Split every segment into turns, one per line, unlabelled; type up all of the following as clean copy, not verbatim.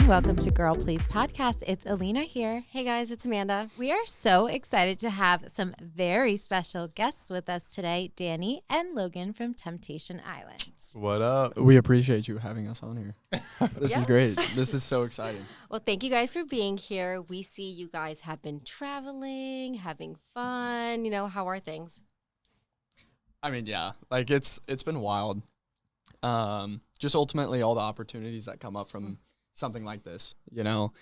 Welcome to Girl Please Podcast. It's Alina here.
Hey guys, it's Amanda.
We are so excited to have some very special guests with us today, Danny and Logan from Temptation Island.
What up?
We appreciate you having us on here. This is great. This is so exciting.
Well, thank you guys for being here. We see you guys have been traveling, having fun. You know, how are things?
I mean, yeah, like it's been wild. Just ultimately all the opportunities that come up from something like this, you know.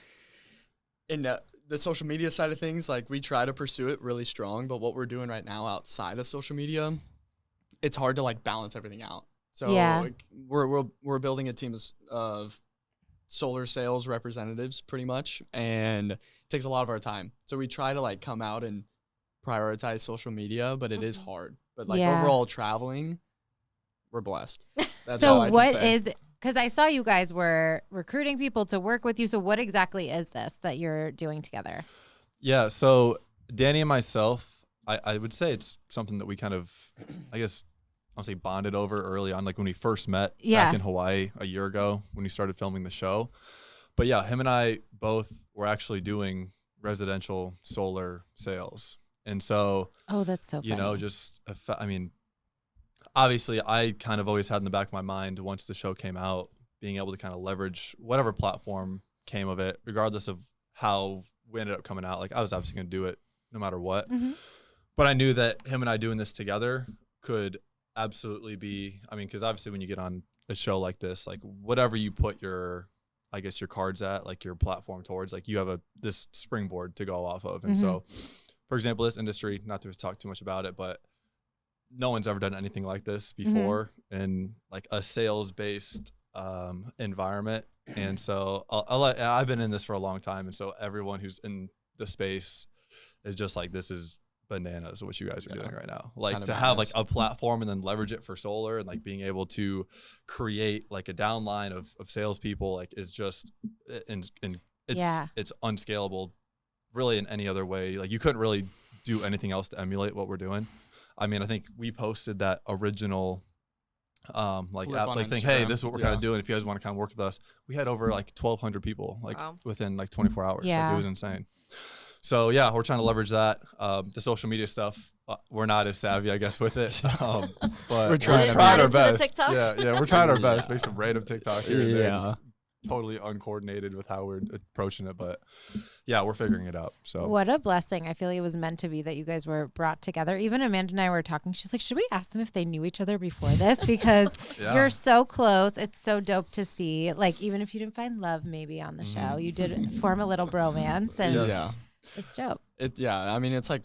In the social media side of things, like we try to pursue it really strong, but what we're doing right now outside of social media, it's hard to like balance everything out. So like, we're building a team of solar sales representatives pretty much, and it takes a lot of our time. So we try to like come out and prioritize social media, but it is hard. But like overall traveling, we're blessed. That's
so
all I
what
can say.
is, because I saw you guys were recruiting people to work with you. So what exactly is this that you're doing together?
Yeah, so Danny and myself, I would say it's something that we kind of, I guess, I'll say bonded over early on, like when we first met back in Hawaii a year ago when we started filming the show. But yeah, him and I both were actually doing residential solar sales. And so,
that's so funny.
You know, just, I mean, obviously, I kind of always had in the back of my mind once the show came out, being able to kind of leverage whatever platform came of it, regardless of how we ended up coming out. Like, I was obviously going to do it no matter what. Mm-hmm. But I knew that him and I doing this together could absolutely be, I mean, because obviously when you get on a show like this, like whatever you put your, I guess, your cards at, like your platform towards, like you have this springboard to go off of. And so, for example, this industry, not to talk too much about it, but no one's ever done anything like this before in like a sales-based environment. And so I've been in this for a long time. And so everyone who's in the space is just like, this is bananas what you guys are doing right now. Like to have like a platform and then leverage it for solar and like being able to create like a downline of salespeople, like is just, and it's unscalable really in any other way. Like you couldn't really do anything else to emulate what we're doing. I mean, I think we posted that original thing, hey, this is what we're kind of doing. If you guys want to kind of work with us, we had over like 1,200 people like within like 24 hours. Like, it was insane. So yeah, we're trying to leverage that. The social media stuff, we're not as savvy, I guess, with it. But we're trying our best. Yeah, we're trying our best. Make some random TikTok here and there. Just totally uncoordinated with how we're approaching it, but yeah, we're figuring it out. So
what a blessing. I feel like it was meant to be that you guys were brought together. Even Amanda and I were talking. She's like, should we ask them if they knew each other before this? Because you're so close. It's so dope to see. Like, even if you didn't find love maybe on the show, you did form a little bromance, and it's dope.
I mean, it's like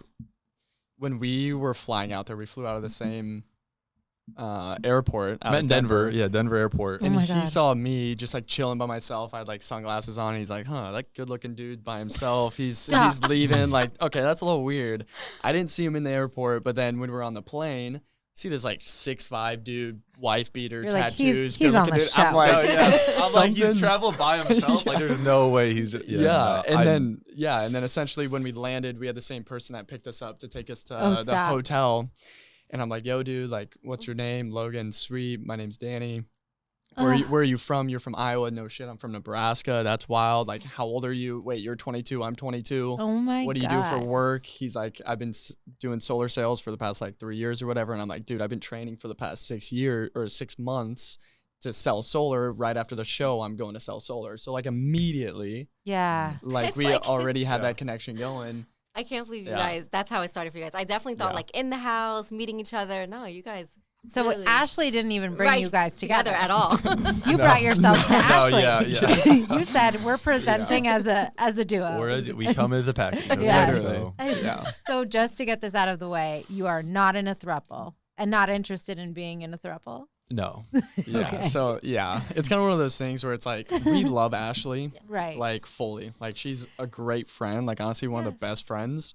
when we were flying out there, we flew out of the same airport.
Met in Denver. Yeah, Denver airport.
And he saw me just like chilling by myself. I had like sunglasses on. And he's like, that good looking dude by himself. He's leaving. Like, okay, that's a little weird. I didn't see him in the airport, but then when we were on the plane, see this like 6'5" dude, wife beater,
you're
tattoos.
Like, he's on the
dude.
show.
I'm like,
I'm like, he's traveled by himself. Like, there's no way he's just,
and then essentially when we landed, we had the same person that picked us up to take us to the hotel. And I'm like, yo, dude, like, what's your name? Logan, sweet. My name's Danny. Where are you from? You're from Iowa. No shit, I'm from Nebraska. That's wild. Like, how old are you? Wait, you're 22. I'm 22.
Oh, my God.
What do you do for work? He's like, I've been doing solar sales for the past, like, 3 years or whatever. And I'm like, dude, I've been training for the past 6 months to sell solar. Right after the show, I'm going to sell solar. So, like, immediately.
Yeah.
Like,
it's
we
like,
already had that connection going.
I can't believe you guys. That's how it started for you guys. I definitely thought like in the house, meeting each other. No, you guys.
So really Ashley didn't even bring you guys together
at all.
You brought yourselves to Ashley.
Yeah.
You said we're presenting as a duo.
We come as a package.
So just to get this out of the way, you are not in a throuple and not interested in being in a throuple.
No.
Okay. So it's kind of one of those things where it's like we love Ashley,
right?
Like fully, like she's a great friend, like honestly one of the best friends.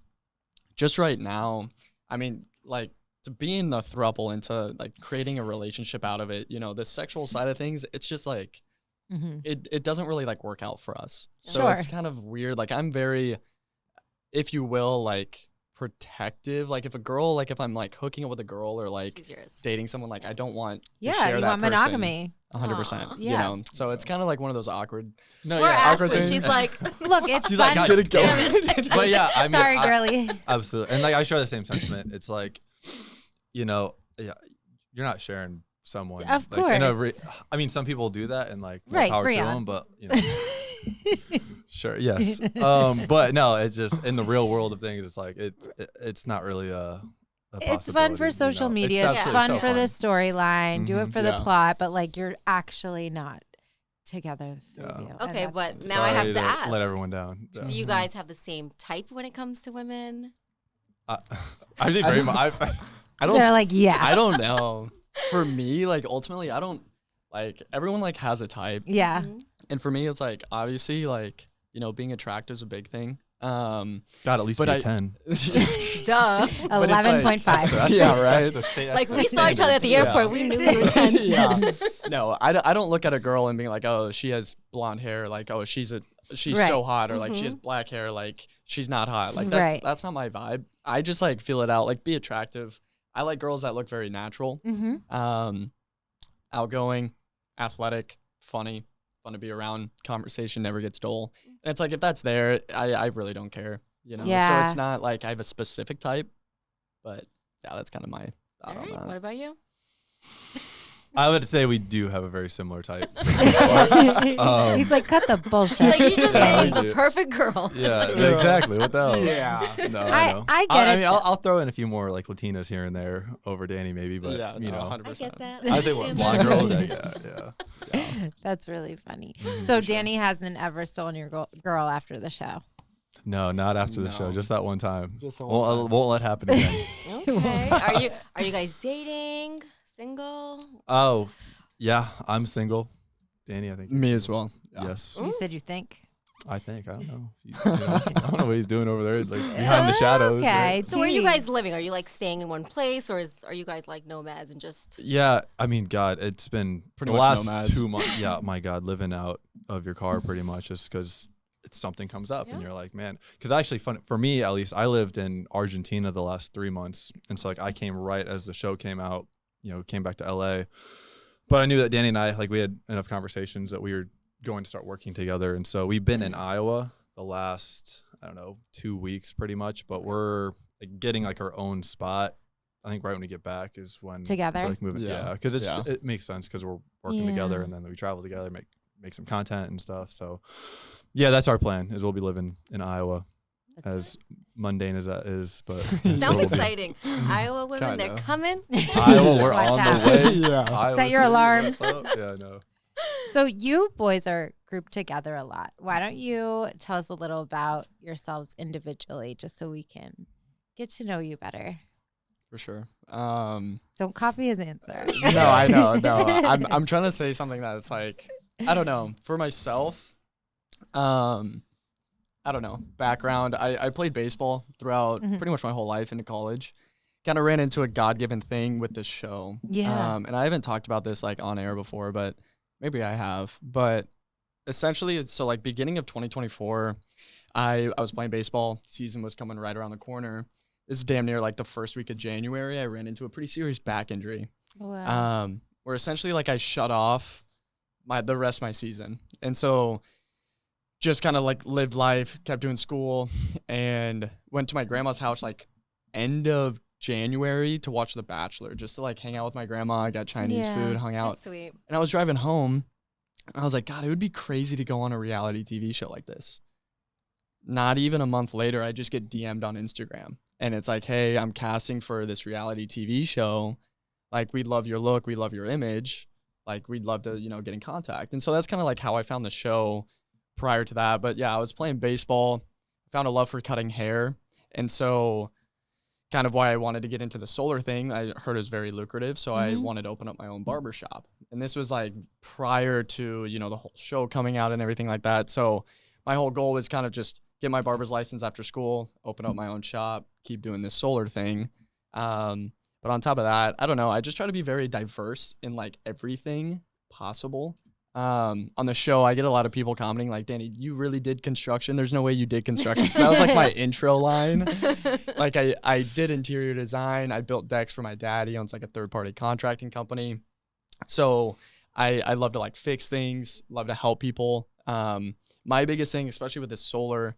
Just right now, I mean, like to be in the throuple and to like creating a relationship out of it, you know, the sexual side of things, it's just like it doesn't really like work out for us. So it's kind of weird. Like I'm very, if you will, like protective. Like if a girl, like if I'm like hooking up with a girl or like
She's yours.
dating someone, like I don't want to
Yeah,
share
you
that
want
person
monogamy.
100%. You
Yeah.
know, so it's kind of like one of those awkward. No,
Poor
awkward
Ashley,
things.
she's like,
Look, it's
She's
fun.
like,
Get it going.
But yeah, I mean,
Sorry, girly.
absolutely. And like, I share the same sentiment. It's like, you know, yeah, you're not sharing someone.
Of
like, in a
course.
I mean, some people do that and like more
Right,
power to
Brianna.
them, but you know, sure. Yes. But no, it's just in the real world of things, it's like, it's not really a
It's fun for
possibility,
social
you know?
media. It's
absolutely
fun
so
for the storyline. Do it
Mhm.
for the
Yeah.
plot, but like you're actually not together. The three of
Yeah.
you. And
okay,
that's
but
fun.
now I have
Sorry
to ask.
let everyone down. Yeah.
Do you guys have the same type when it comes to women?
Actually, very much.
I don't.
They're like, yeah.
I don't know. For me, like ultimately, I don't like everyone like has a type,
Yeah.
Mhm.
and for me, it's like obviously like you know being attractive is a big thing.
God, at least
But
be
I-
a 10.
Duh.
But it's like-
11.5.
Yeah, right.
Like we saw each other at the
Yeah.
airport. We knew we were tens.
Yeah. No, I don't look at a girl and being like, oh, she has blonde hair, like oh she's
Right.
so hot, or like she has black hair, like she's not hot. Like
Right.
that's not my vibe. I just like feel it out, like be attractive. I like girls that look very natural.
Mm-hmm.
Outgoing, athletic, funny, fun to be around. Conversation never gets dull. And it's like if that's there, I really don't care. You know,
Yeah.
so it's not like I have a specific type, but yeah, that's kind of my
All
thought on
right.
that.
What about you?
I would say we do have a very similar type.
He's like, cut the bullshit.
Like you just
Yeah,
named
we
the
do.
perfect girl.
Yeah, exactly. What the hell?
Yeah.
No,
I
know.
get
I
it,
mean,
though.
I'll throw in a few more like Latinas here and there over Danny, maybe, but
Yeah,
you
no,
know,
100%.
I get that.
I think what
understand
blonde
that.
girls. Yeah.
That's really funny.
Mhm,
So
for sure.
Danny hasn't ever stolen your girl after the show.
No, not after the show.
No.
Just that one time.
Just the one time.
Won't let happen again.
Okay. Are you guys dating? Single?
Oh, yeah. I'm single. Danny, I think.
Me as well. Yeah.
Yes,
You said you think.
I think. I don't know. I don't know what he's doing over there, like behind the shadows.
Okay.
right?
So where are you
Gee.
guys living? Are you like staying in one place, or are you guys like nomads and just?
Yeah, I mean, God, it's been
Pretty
the
much
last
nomads.
2 months. Yeah, my God, living out of your car pretty much just because something comes up and
Yeah.
you're like, man. Because actually, for me at least, I lived in Argentina the last 3 months, and so like I came right as the show came out. You know, came back to LA, but I knew that Danny and I we had enough conversations that we were going to start working together, and so we've been in Iowa the last 2 weeks pretty much, but we're like, getting like our own spot. I think right when we get back is when
Together?
we're, like moving.
Yeah.
Yeah, because
Yeah.
it makes sense because we're working
Yeah.
together and then we travel together, make some content and stuff. So yeah, that's our plan. Is we'll be living in Iowa, as mundane as that is, but
Sounds
it'll be-
exciting. Iowa women, they're
Kinda.
coming.
Iowa, we're
Watch
on
out.
the way.
Yeah.
Iowa
Set your
City,
alarms.
what's up? Yeah, I know.
So you boys are grouped together a lot. Why don't you tell us a little about yourselves individually, just so we can get to know you better?
For sure.
Don't copy his answer.
No, I know. No, I'm trying to say something that's like, I don't know. For myself, I don't know. Background, I played baseball throughout
Mhm.
pretty much my whole life into college. Kind of ran into a God-given thing with this show.
Yeah.
And I haven't talked about this like on air before, but maybe I have. But essentially, it's so like beginning of 2024, I was playing baseball. Season was coming right around the corner. It's damn near like the first week of January. I ran into a pretty serious back injury.
Wow.
Where essentially like I shut off the rest of my season. And so just kind of like lived life, kept doing school, and went to my grandma's house like end of January to watch The Bachelor, just to like hang out with my grandma. I got Chinese
Yeah.
food, hung out.
That's sweet.
And I was driving home. And I was like, God, it would be crazy to go on a reality TV show like this. Not even a month later, I just get DM'd on Instagram. And it's like, hey, I'm casting for this reality TV show. Like, we love your look. We love your image. Like, we'd love to, get in contact. And so that's kind of like how I found the show prior to that. But yeah, I was playing baseball, found a love for cutting hair. And so kind of why I wanted to get into the solar thing, I heard it was very lucrative. So I
Mhm.
wanted to open up my own barber shop. And this was like prior to, the whole show coming out and everything like that. So my whole goal was kind of just get my barber's license after school, open up my own shop, keep doing this solar thing. But on top of that, I don't know. I just try to be very diverse in like everything possible. On the show, I get a lot of people commenting like, Danny, you really did construction? There's no way you did construction. So that was like my intro line. Like I did interior design. I built decks for my dad. He owns like a third-party contracting company. So I love to like fix things, love to help people. My biggest thing, especially with the solar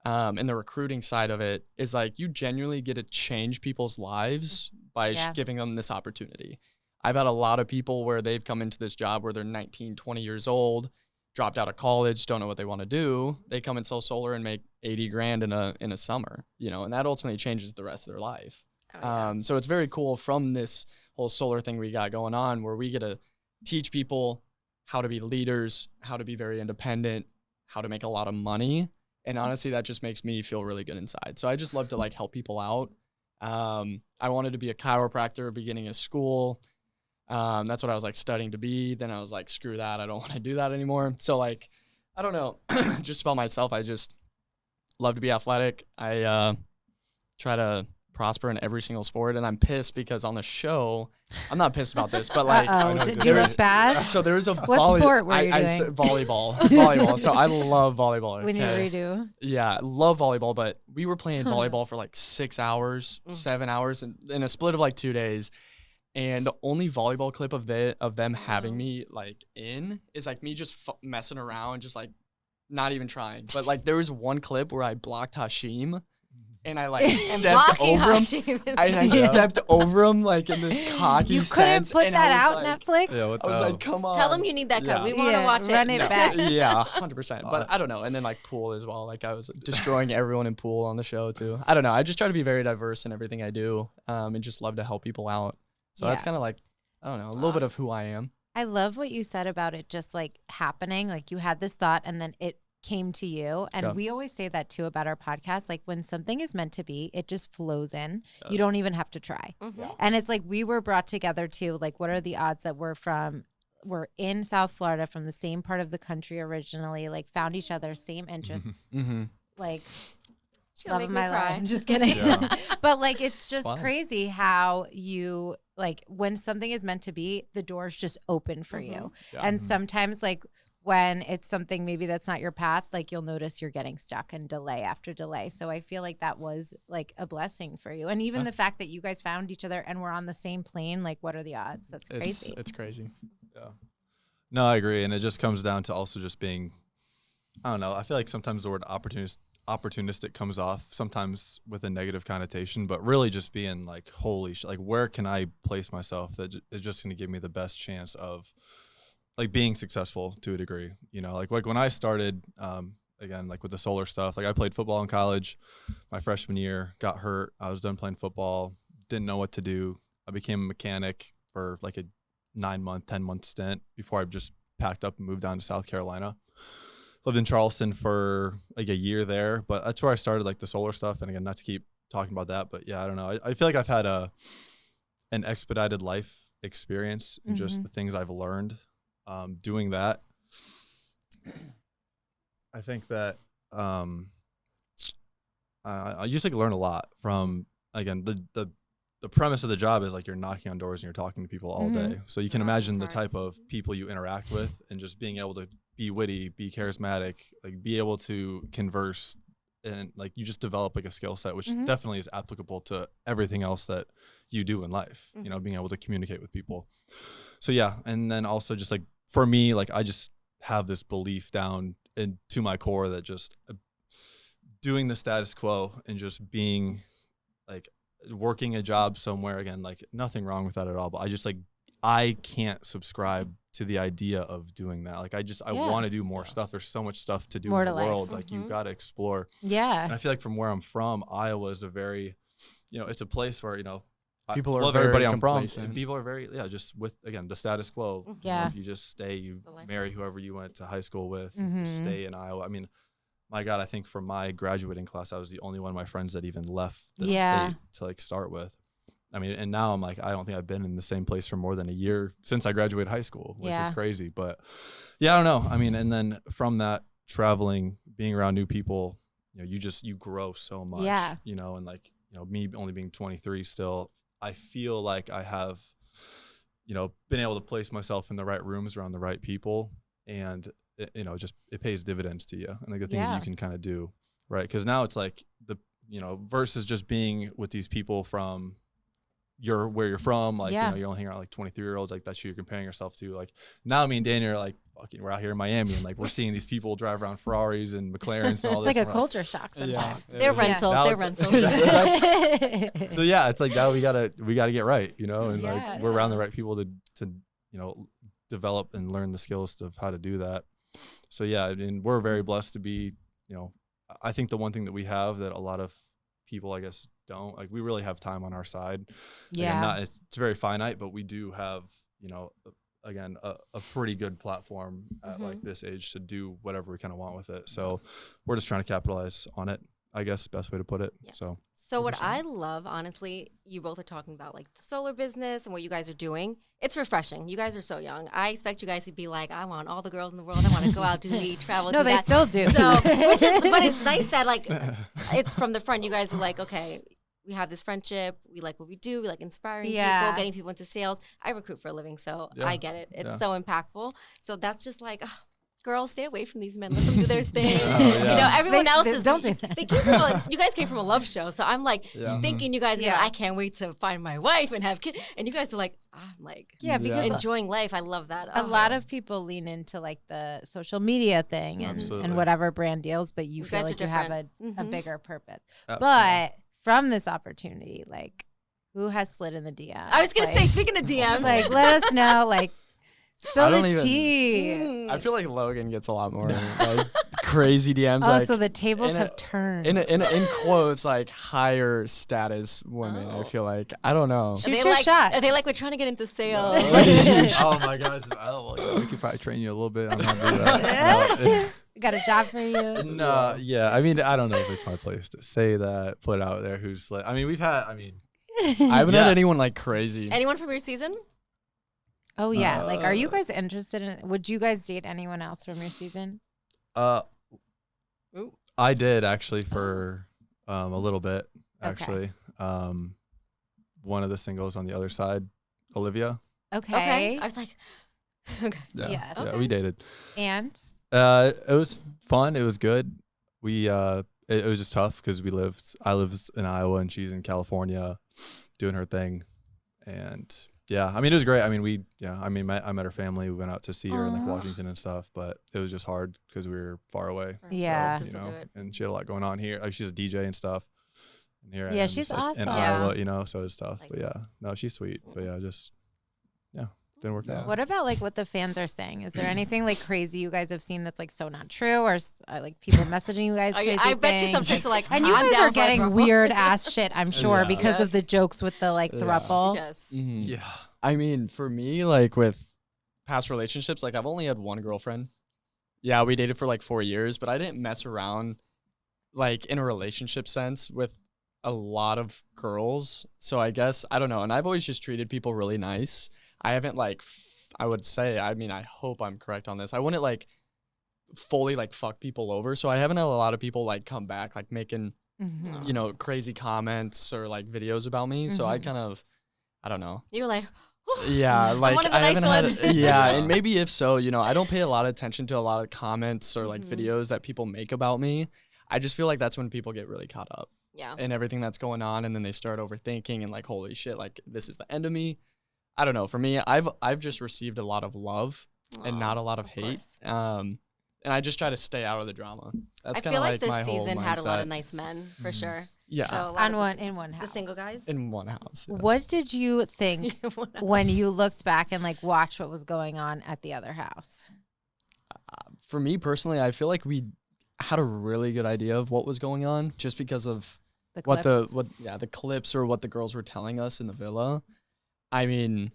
and the recruiting side of it, is like you genuinely get to change people's lives by giving them this opportunity. I've had a lot of people where they've come into this job where they're 19, 20 years old, dropped out of college, don't know what they want to do. They come and sell solar and make 80 grand in a summer, you know, and that ultimately changes the rest of their life. Oh, yeah. So it's very cool from this whole solar thing we got going on where we get to teach people how to be leaders, how to be very independent, how to make a lot of money. And honestly, that just makes me feel really good inside. So I just love to like help people out. I wanted to be a chiropractor beginning of school. That's what I was like studying to be. Then I was like, screw that. I don't want to do that anymore. So like, I don't know, just about myself. I just love to be athletic. I try to prosper in every single sport. And I'm pissed because on the show, I'm not pissed about this, but like,
did you look bad?
So there was a
what sport were you doing?
Volleyball. So I love volleyball.
When you redo?
Yeah, love volleyball. But we were playing volleyball for like 6 hours, 7 hours in a split of like 2 days. And the only volleyball clip of them having me like in is like me just messing around, just like not even trying. But like there was one clip where I blocked Hashim, and I like stepped over him, and I stepped over him like in this cocky sense.
You couldn't put that out,
like,
Netflix?
Yeah,
I was like, come on.
Tell him you need that cut. We want to watch it.
Run it back.
Yeah, 100%. But I don't know. And then like pool as well. Like I was destroying everyone in pool on the show too. I don't know. I just try to be very diverse in everything I do, and just love to help people out. So that's kind of like, I don't know, a little bit of who I am.
I love what you said about it just like happening. Like you had this thought and then it came to you. And we always say that too about our podcast. Like when something is meant to be, it just flows in. You don't even have to try. Mm-hmm. And it's like we were brought together too. Like what are the odds that we're in South Florida from the same part of the country originally, like found each other, same interests. Mm-hmm. Like love of my life. I'm just kidding. Yeah. But like it's just crazy how you like when something is meant to be, the doors just open for you. Yeah. And sometimes like when it's something maybe that's not your path, like you'll notice you're getting stuck and delay after delay. So I feel like that was like a blessing for you. And even the fact that you guys found each other and were on the same plane, like what are the odds? That's crazy.
It's crazy.
Yeah. No, I agree. And it just comes down to also just being, I don't know, I feel like sometimes the word opportunistic comes off sometimes with a negative connotation, but really just being like, holy shit, like where can I place myself that is just going to give me the best chance of like being successful to a degree, you know, like when I started, again, like with the solar stuff, like I played football in college my freshman year, got hurt. I was done playing football, didn't know what to do. I became a mechanic for like a 9-month, 10-month stint before I just packed up and moved down to South Carolina. Lived in Charleston for like a year there, but that's where I started like the solar stuff. And again, not to keep talking about that, but yeah, I don't know. I feel like I've had an expedited life experience in just the things I've learned doing that. I think that I just like learn a lot from, again, the premise of the job is like you're knocking on doors and you're talking to people all day. So you can imagine the type of people you interact with and just being able to be witty, be charismatic, like be able to converse, and like you just develop like a skill set, which definitely is applicable to everything else that you do in life, you know, being able to communicate with people. So yeah. And then also just like for me, like I just have this belief down into my core that just doing the status quo and just being like working a job somewhere, again, like nothing wrong with that at all, but I just like I can't subscribe to the idea of doing that. Like I want to do more stuff. There's so much stuff to do in the world. Like you've got to explore. Yeah. And I feel like from where I'm from, Iowa is a very, you know, it's a place where, you know,
people
I love everybody I'm from. And people are very, just with, again, the status quo.
Yeah.
You know, you just stay, you marry whoever you went to high school with, you stay in Iowa. I mean, my God, I think for my graduating class, I was the only one of my friends that even left the state to like start with. I mean, and now I'm like, I don't think I've been in the same place for more than a year since I graduated high school, which is crazy. But yeah, I don't know. I mean, and then from that traveling, being around new people, you know, you grow so much, you know, and like, you know, me only being 23 still, I feel like I have, you know, been able to place myself in the right rooms around the right people and just it pays dividends to you, and like the things you can kind of do, right? Because now it's like versus just being with these people from where you're from, like you're only hanging around like 23-year-olds, like that's who you're comparing yourself to. Like now me and Daniel are like, fucking, we're out here in Miami, and like we're seeing these people drive around Ferraris and McLarens and all this.
It's like a culture shock sometimes.
They're rentals. They're rentals.
So yeah, it's like now we gotta get right, and like we're around the right people to develop and learn the skills of how to do that. So yeah, I mean, we're very blessed to be, I think the one thing that we have that a lot of people, I guess, don't, like, we really have time on our side. Like, it's very finite, but we do have, again, a pretty good platform at like this age to do whatever we kind of want with it. So we're just trying to capitalize on it, I guess, best way to put it. So
what I love, honestly, you both are talking about like the solar business and what you guys are doing. It's refreshing. You guys are so young. I expect you guys to be like, I want all the girls in the world. I want to go out, travel.
No, they still do.
So, but it's nice that like it's from the front. You guys are like, okay, we have this friendship. We like what we do. We like inspiring people, getting people into sales. I recruit for a living, so I get it. It's so impactful. So that's just like, girls, stay away from these men. Let them do their thing. Everyone else is.
Don't say that.
They came you guys came from a love show, so I'm like thinking you guys are. I can't wait to find my wife and have kids. And you guys are like, I'm like,
because
enjoying life. I love that.
A lot of people lean into like the social media thing and whatever brand deals, but you feel like you have a bigger purpose. But from this opportunity, like, who has slid in the DM?
I was gonna say, speaking of DMs,
like, let us know, like. Spill the tea.
I feel like Logan gets a lot more like crazy DMs.
Oh, so the tables have turned.
In quotes, like higher status women. I feel like, I don't know.
Shoot your shot.
Are they like, we're trying to get into sales?
Oh my gosh, we could probably train you a little bit on how to do that.
Got a job for you?
No, yeah. I mean, I don't know if it's my place to say that. Put it out there. Who's like? I mean, we've had. I mean,
I haven't had anyone like crazy.
Anyone from your season?
Oh yeah, like, are you guys interested in? Would you guys date anyone else from your season?
I did actually for a little bit. Actually, one of the singles on the other side, Olivia.
Okay.
I was like, okay.
Yeah, we dated.
And
it was fun. It was good. We it was just tough because I lived in Iowa and she's in California, doing her thing, and. Yeah, I mean, it was great. I mean, I met her family. We went out to see her in like Washington and stuff, but it was just hard because we were far away.
Yeah.
So, and she had a lot going on here. Like, she's a DJ and stuff. And here
yeah, she's awesome.
In Iowa, so it's tough. But yeah, no, she's sweet. But yeah, didn't work out.
What about like what the fans are saying? Is there anything like crazy you guys have seen that's like so not true, or like people messaging you guys crazy
I bet you
things?
some chicks are like,
and you guys are getting weird ass shit, I'm sure, because of the jokes with the like throuple.
Yes.
Mm-hmm. Yeah. I mean, for me, like with past relationships, like I've only had one girlfriend. Yeah, we dated for like 4 years, but I didn't mess around like in a relationship sense with a lot of girls. So I guess, I don't know. And I've always just treated people really nice. I haven't like, I would say, I mean, I hope I'm correct on this. I wouldn't like fully like fuck people over. So I haven't had a lot of people like come back, like making, crazy comments or like videos about me. So I kind of, I don't know.
You were like,
yeah, like
I haven't had
and maybe if so, I don't pay a lot of attention to a lot of comments or like videos that people make about me. I just feel like that's when people get really caught up.
Yeah.
And everything that's going on, and then they start overthinking and like, holy shit, like this is the end of me. I don't know. For me, I've just received a lot of love and not a lot of hate. And I just try to stay out of the drama. That's kind of like
this
my
season
whole
had a lot of
mindset.
nice men for sure.
Yeah.
So
in one house.
The single guys?
In one house. Yes.
What did you think when you looked back and like watched what was going on at the other house?
For me personally, I feel like we had a really good idea of what was going on just because of
the
clips or what the girls were telling us in the villa. I mean,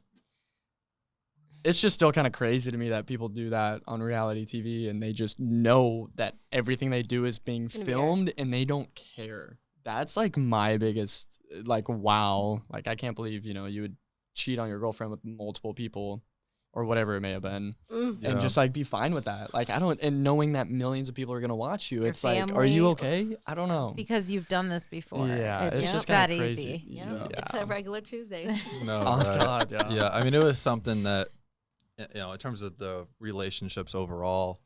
it's just still kind of crazy to me that people do that on reality TV and they just know that everything they do is being filmed and they don't care. That's like my biggest, like, wow. Like, I can't believe, you would cheat on your girlfriend with multiple people or whatever it may have been and just like be fine with that. Like, and knowing that millions of people are going to watch you, it's like, are you okay? I don't know.
Because you've done this before.
Yeah. It's just
that
kind of crazy.
easy.
Yeah. It's a regular Tuesday.
No.
Oh, God, yeah.
Yeah. I mean, it was something that in terms of the relationships overall,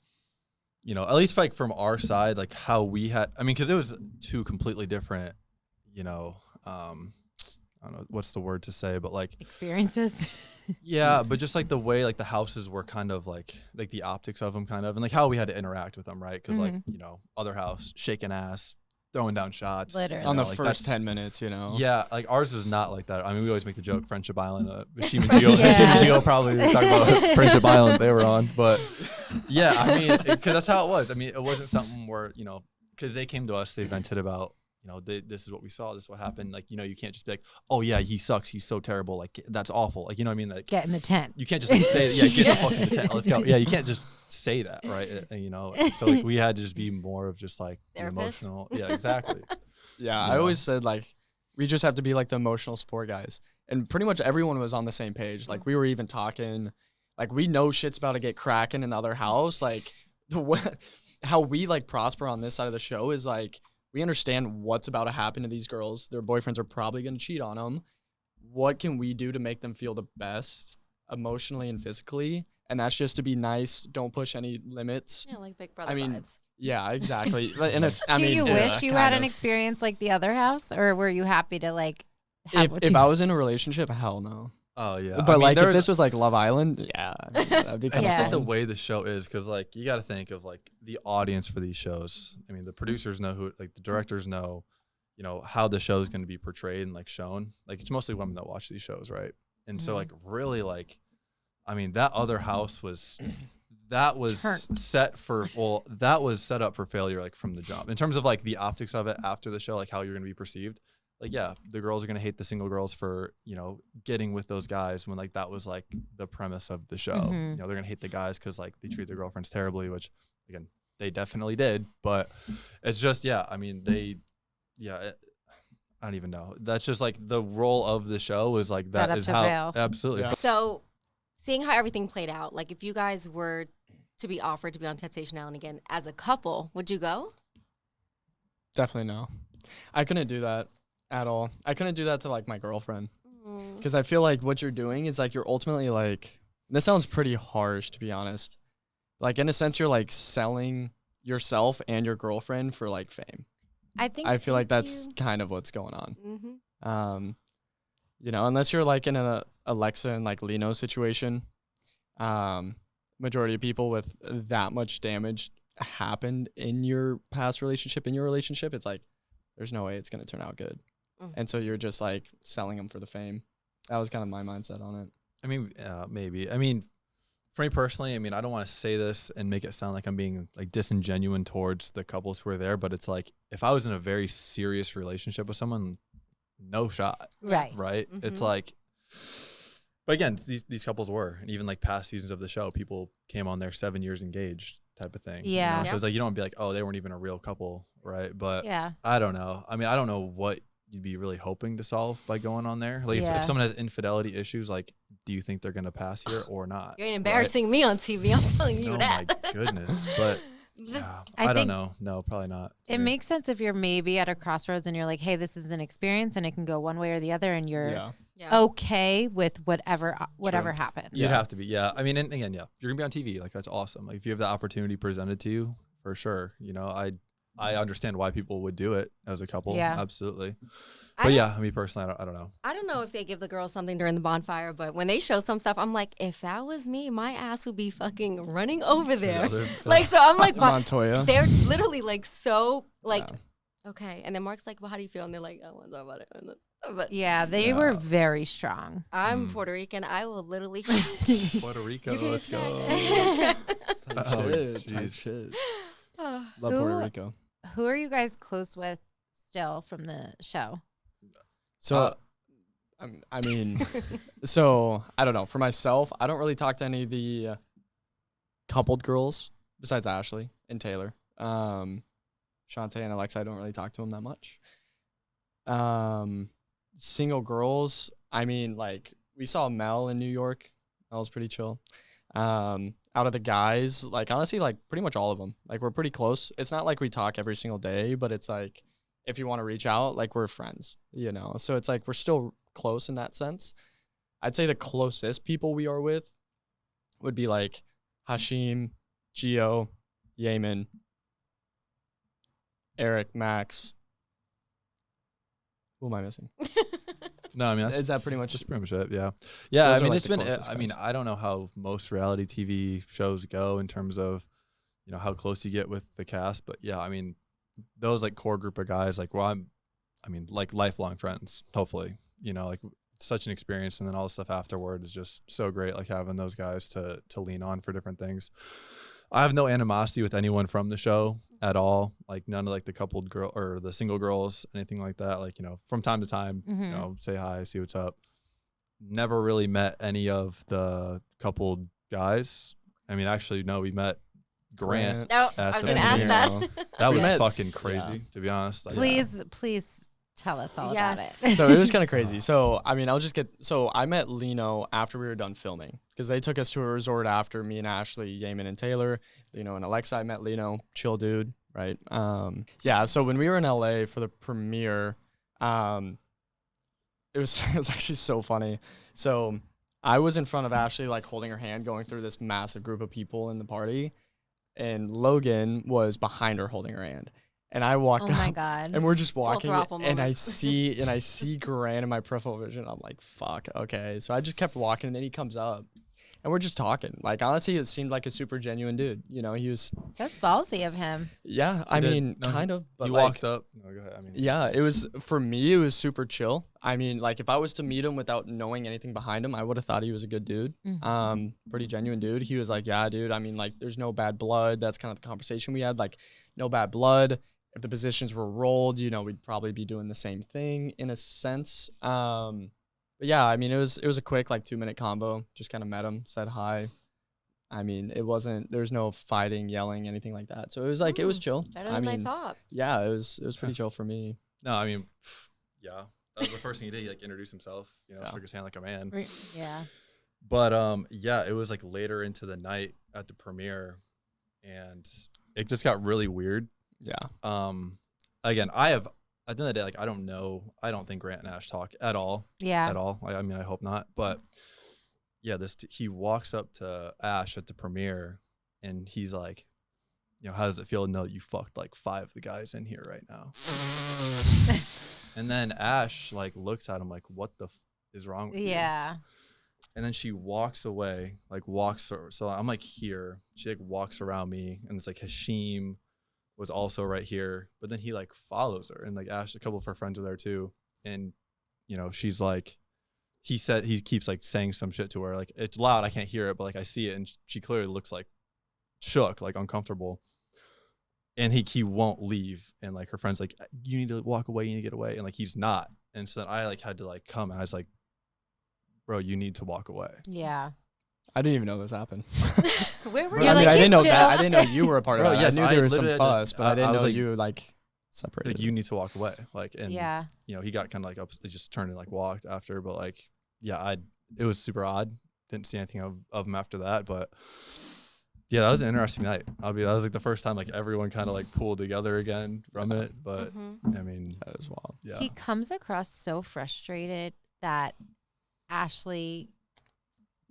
at least like from our side, like how we had, because it was two completely different, I don't know what's the word to say, but like
experiences.
Yeah, but just like the way like the houses were kind of like the optics of them kind of, and like how we had to interact with them, right? Because like other house shaking ass, throwing down shots,
literally
on the first 10 minutes,
Yeah, like ours was not like that. We always make the joke Friendship Island. Bashim and Gio probably talk about Friendship Island they were on, but yeah, because that's how it was. It wasn't something where because they came to us, they vented about. This is what we saw. This is what happened. Like, you can't just be like, oh yeah, he sucks. He's so terrible. Like, that's awful. Like, you know what I mean? Like,
get in the tent.
You can't just like, say, get the fuck in the tent. Let's go. Yeah, you can't just say that, right? So like, we had to just be more of just like emotional. Yeah, exactly.
Yeah, I always said like, we just have to be like the emotional support guys, and pretty much everyone was on the same page. Like, we were even talking, like, we know shit's about to get cracking in the other house. Like, how we like prosper on this side of the show is like, we understand what's about to happen to these girls. Their boyfriends are probably going to cheat on them. What can we do to make them feel the best emotionally and physically? And that's just to be nice. Don't push any limits.
Yeah, like Big Brother vibes.
Yeah, exactly.
Do you wish you had an experience like the other house, or were you happy to like have
if I was in a relationship, hell no.
Oh yeah,
but like if this was like Love Island, yeah, that'd be kind of
just like the way the show is, because like you got to think of like the audience for these shows. The producers know who, like the directors know, how the show is going to be portrayed and like shown. Like it's mostly women that watch these shows, right? And so like really like, that other house was set up for failure like from the jump in terms of like the optics of it after the show, like how you're going to be perceived. Like, yeah, the girls are going to hate the single girls for, getting with those guys when, like, that was, like, the premise of the show.
Mm-hmm.
They're going to hate the guys because, like, they treat their girlfriends terribly, which, again, they definitely did. But it's just, I don't even know. That's just, like, the role of the show is, like, that is how.
Fail.
Absolutely.
Yeah. So, seeing how everything played out, like, if you guys were to be offered to be on Temptation Island again as a couple, would you go?
Definitely no. I couldn't do that. At all. I couldn't do that to like my girlfriend, because I feel like what you're doing is like you're ultimately like, this sounds pretty harsh to be honest, like in a sense you're like selling yourself and your girlfriend for like fame. I feel like that's kind of what's going on. Unless you're like in an Alexa and like Lino situation, majority of people with that much damage happened in your past relationship, it's like there's no way it's going to turn out good. And so you're just like selling them for the fame. That was kind of my mindset on it.
Maybe. For me personally, I don't want to say this and make it sound like I'm being like disingenuous towards the couples who are there, but it's like if I was in a very serious relationship with someone, no shot.
Right.
Right. Mm-hmm. It's like, but again, these couples were, and even like past seasons of the show, people came on there 7 years engaged type of thing.
Yeah.
So it's like, you don't want to be like, oh, they weren't even a real couple. Right. But
yeah,
I don't know. I don't know what you'd be really hoping to solve by going on there. Like if someone has infidelity issues, like, do you think they're going to pass here or not?
You ain't embarrassing me on TV. I'm telling you that.
Oh my goodness. But I don't know. No, probably not.
It makes sense if you're maybe at a crossroads and you're like, hey, this is an experience and it can go one way or the other, and you're okay with whatever happens.
You have to be. Yeah. And again, you're going to be on TV. Like, that's awesome. Like if you have the opportunity presented to you, for sure. I understand why people would do it as a couple. Yeah. Absolutely. But me personally, I don't know.
I don't know if they give the girls something during the bonfire, but when they show some stuff, I'm like, if that was me, my ass would be fucking running over there. Like, so I'm like,
Montoya.
They're literally like, so like, okay. And then Mark's like, well, how do you feel? And they're like, I don't want to talk about it. But
they were very strong.
I'm Puerto Rican. I will literally.
Puerto Rico, let's go.
Shit. Love Puerto Rico.
Who are you guys close with still from the show?
So, so I don't know. For myself, I don't really talk to any of the coupled girls besides Ashley and Taylor. Shantae and Alexa, I don't really talk to them that much. Single girls, like we saw Mel in New York. That was pretty chill. Out of the guys, like honestly, like pretty much all of them. Like we're pretty close. It's not like we talk every single day, but it's like if you want to reach out, like we're friends, So it's like we're still close in that sense. I'd say the closest people we are with would be like Hashim, Gio, Yemen, Eric, Max. Who am I missing?
No, I mean,
is that pretty much
just pretty much it? Yeah. Yeah.
Those
I mean,
like
it's been, I mean, I don't know how most reality TV shows go in terms of, you know, how close you get with the cast. But yeah, I mean, those like core group of guys, like, well, I mean, like lifelong friends, hopefully, you know, like such an experience. And then all the stuff afterward is just so great. Like having those guys to lean on for different things. I have no animosity with anyone from the show at all. Like none of like the coupled girl or the single girls, anything like that. Like, you know, from time to time, you know, say hi, see what's up. Never really met any of the coupled guys. I mean, actually, no, we met Grant.
No, I was going to ask that.
That was fucking crazy, to be honest.
Please tell us all about it.
So it was kind of crazy. So, I mean, I met Lino after we were done filming because they took us to a resort after, me and Ashley, Yemen and Taylor, Lino and Alexa. I met Lino, chill dude, right? Yeah, so when we were in LA for the premiere, it was actually so funny. So I was in front of Ashley, like holding her hand, going through this massive group of people in the party, and Logan was behind her holding her hand. And I walk up,
my God.
and we're just walking, and I see Grant in my peripheral vision. I'm like, fuck, okay. So I just kept walking, and then he comes up, and we're just talking. Like, honestly, it seemed like a super genuine dude. You know, he was...
That's ballsy of him.
Yeah, I mean, kind of. But
he
like,
walked up. No, go ahead. I mean,
yeah, it was, for me, it was super chill. I mean, like, if I was to meet him without knowing anything behind him, I would have thought he was a good dude. Pretty genuine dude. He was like, yeah, dude, I mean, like, there's no bad blood. That's kind of the conversation we had. Like, no bad blood. If the positions were rolled, you know, we'd probably be doing the same thing in a sense. But yeah, I mean, it was a quick like 2-minute combo. Just kind of met him, said hi. I mean, there's no fighting, yelling, anything like that. So it was like, it was chill.
Better than I thought.
Yeah, it was pretty chill for me.
No, I mean, yeah, that was the first thing he did. He like introduced himself, you know, shook his hand like a man.
Yeah.
But yeah, it was like later into the night at the premiere, and it just got really weird.
Yeah.
Again, at the end of the day, like, I don't think Grant and Ash talk at all.
Yeah.
At all. I mean, I hope not. But yeah, he walks up to Ash at the premiere, and he's like, you know, how does it feel to know that you fucked like 5 of the guys in here right now? And then Ash like looks at him like, what the is wrong with you?
Yeah.
And then she walks away, like so I'm like here. She like walks around me, and it's like Hashim was also right here, but then he like follows her, and like Ash, a couple of her friends are there too, and you know, she's like, he keeps like saying some shit to her, like it's loud, I can't hear it, but like I see it, and she clearly looks like shook, like uncomfortable, and he won't leave, and like her friend's like, you need to walk away, you need to get away, and like he's not, and so then I like had to like come, and I was like, bro, you need to walk away.
Yeah.
I didn't even know this happened.
Where were
I
you?
mean,
like,
I didn't know
chill.
that. I didn't know you were a part of
Bro,
that.
yes,
I knew there was some fuss, but I didn't know
like,
you like separated.
Like, you need to walk away. Like, and
Yeah.
you know, he got kind of like up, just turned and like walked after, but like, yeah, it was super odd. Didn't see anything of him after that, but yeah, that was an interesting night. That was like the first time like everyone kind of like pulled together again from it. But I mean,
that was wild.
Yeah.
He comes across so frustrated that Ashley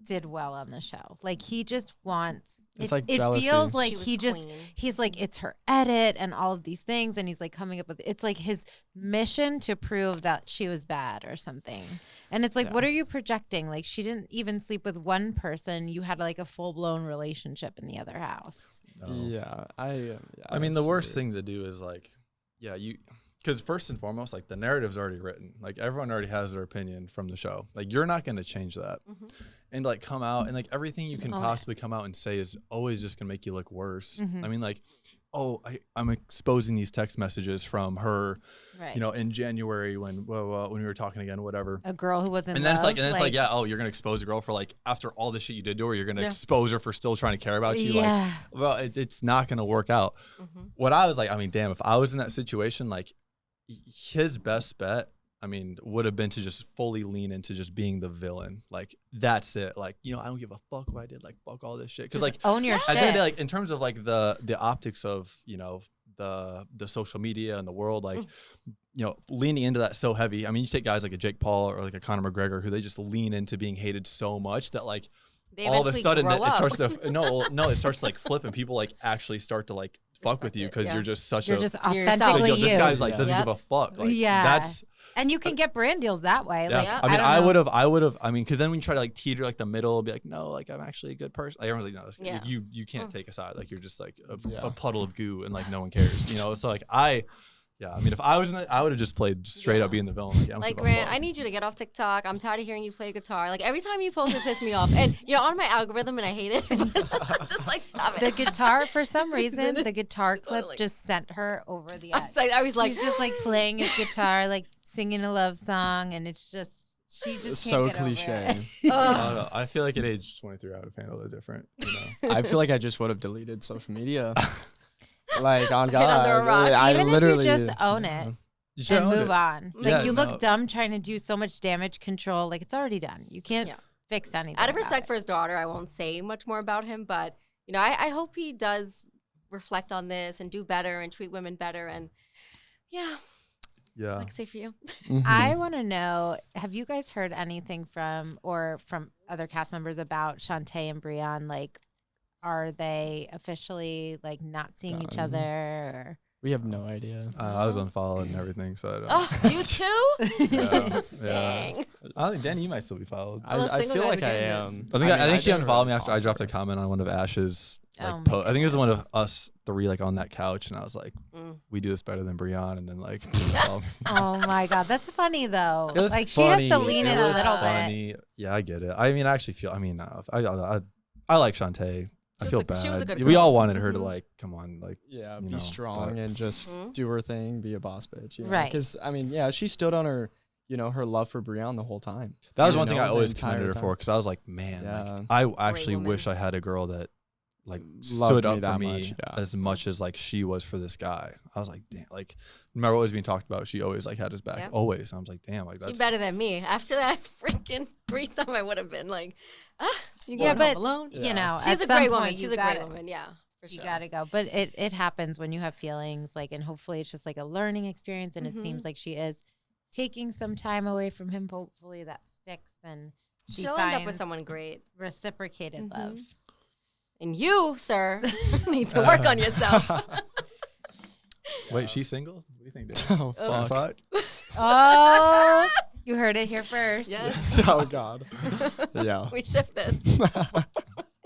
did well on the show. Like, he just wants
it's like
it
jealousy.
feels like
She was queen.
he's like, it's her edit and all of these things, and he's like coming up with, it's like his mission to prove that she was bad or something. And it's like, what are you projecting? Like, she didn't even sleep with one person. You had like a full-blown relationship in the other house.
No.
Yeah,
I mean, the worst thing to do is like, yeah, because first and foremost, like the narrative's already written. Like, everyone already has their opinion from the show. Like, you're not going to change that. And like come out and like everything you can possibly come out and say is always just going to make you look worse. I mean, like, oh, I'm exposing these text messages from her,
Right.
you know, in January when we were talking again, whatever.
A girl who was in
And then
love,
it's like, yeah, oh, you're going to expose a girl for like, after all the shit you did to her, you're going to expose her for still trying to care about you.
Yeah.
Like, well, it's not going to work out. What I was like, I mean, damn, if I was in that situation, like his best bet, I mean, would have been to just fully lean into just being the villain. Like, that's it. Like, you know, I don't give a fuck what I did. Like, fuck all this shit. Because like,
own your
at the end of
shit.
the day, like, in terms of like the optics of, you know, the social media and the world, like, you know, leaning into that so heavy. I mean, you take guys like a Jake Paul or like a Conor McGregor, who they just lean into being hated so much that like all of a sudden it starts to it starts to like flip, and people like actually start to like fuck with you because you're just
you're just authentically you.
This guy's like doesn't give a fuck. Like, that's.
And you can get brand deals that way.
Yeah.
Like,
I would have. I mean, because then when you try to like teeter like the middle, be like, no, like I'm actually a good person. Like, everyone's like, no, this you can't take a side. Like you're just like a puddle of goo, and like no one cares. So like I mean, if I was in it, I would have just played straight up being the villain. Like
Grant, I need you to get off TikTok. I'm tired of hearing you play guitar. Like every time you post, it pisses me off. And you're on my algorithm, and I hate it. But just like stop it.
The guitar, for some reason, the guitar clip just sent her over the edge.
I was like,
he's just like playing his guitar, like singing a love song, and it's just she just can't get
cliche.
Over it.
I don't know. I feel like at age 23, I would have handled it different.
I feel like I just would have deleted social media. Like on God,
under a rock.
Even if you just own it. And move on. Like you look dumb trying to do so much damage control. Like it's already done. You can't fix anything.
Out of respect for his daughter, I won't say much more about him. But I hope he does reflect on this and do better and treat women better. And like I say for you.
I want to know: have you guys heard anything from other cast members about Shantae and Breon? Like, are they officially like not seeing each other? Or?
We have no idea.
I was unfollowed and everything, so I don't.
Oh, you too?
Yeah.
Dang.
I think Danny, you might still be followed.
I feel like I am.
I think she unfollowed me after I dropped a comment on one of Ash's posts. I think it was one of us three like on that couch, and I was like, "We do this better than Breon," and then like.
Oh my God, that's funny though.
It was
like
funny.
She has to lean in a little bit.
Yeah, I get it. I mean, I actually feel. I mean, I like Shantae. I feel bad.
She was a good girl.
We all wanted her to like, come on, like,
be strong and just do her thing, be a boss bitch,
right?
Because I mean, she stood on her, her love for Breon the whole time.
That was one thing I always commended her for, because I was like, man, like, I actually wish I had a girl that like stood up for me as much as like she was for this guy. I was like, damn, like, remember what was being talked about? She always like had his back, always. And I was like, damn, like that's
better than me. After that freaking threesome, I would have been like, you
but
home alone.
She's
a great woman. She's a great woman. Yeah, for sure.
You gotta go. But it happens when you have feelings, like, and hopefully it's just like a learning experience. And it seems like she is taking some time away from him. Hopefully that sticks, and
she'll end up with someone great,
reciprocated love.
And you, sir, need to work on yourself.
Wait, she's single? What do you think, Dave?
Oh, fuck.
Oh, you heard it here first.
Yes.
Oh, God. Yeah.
We shift this.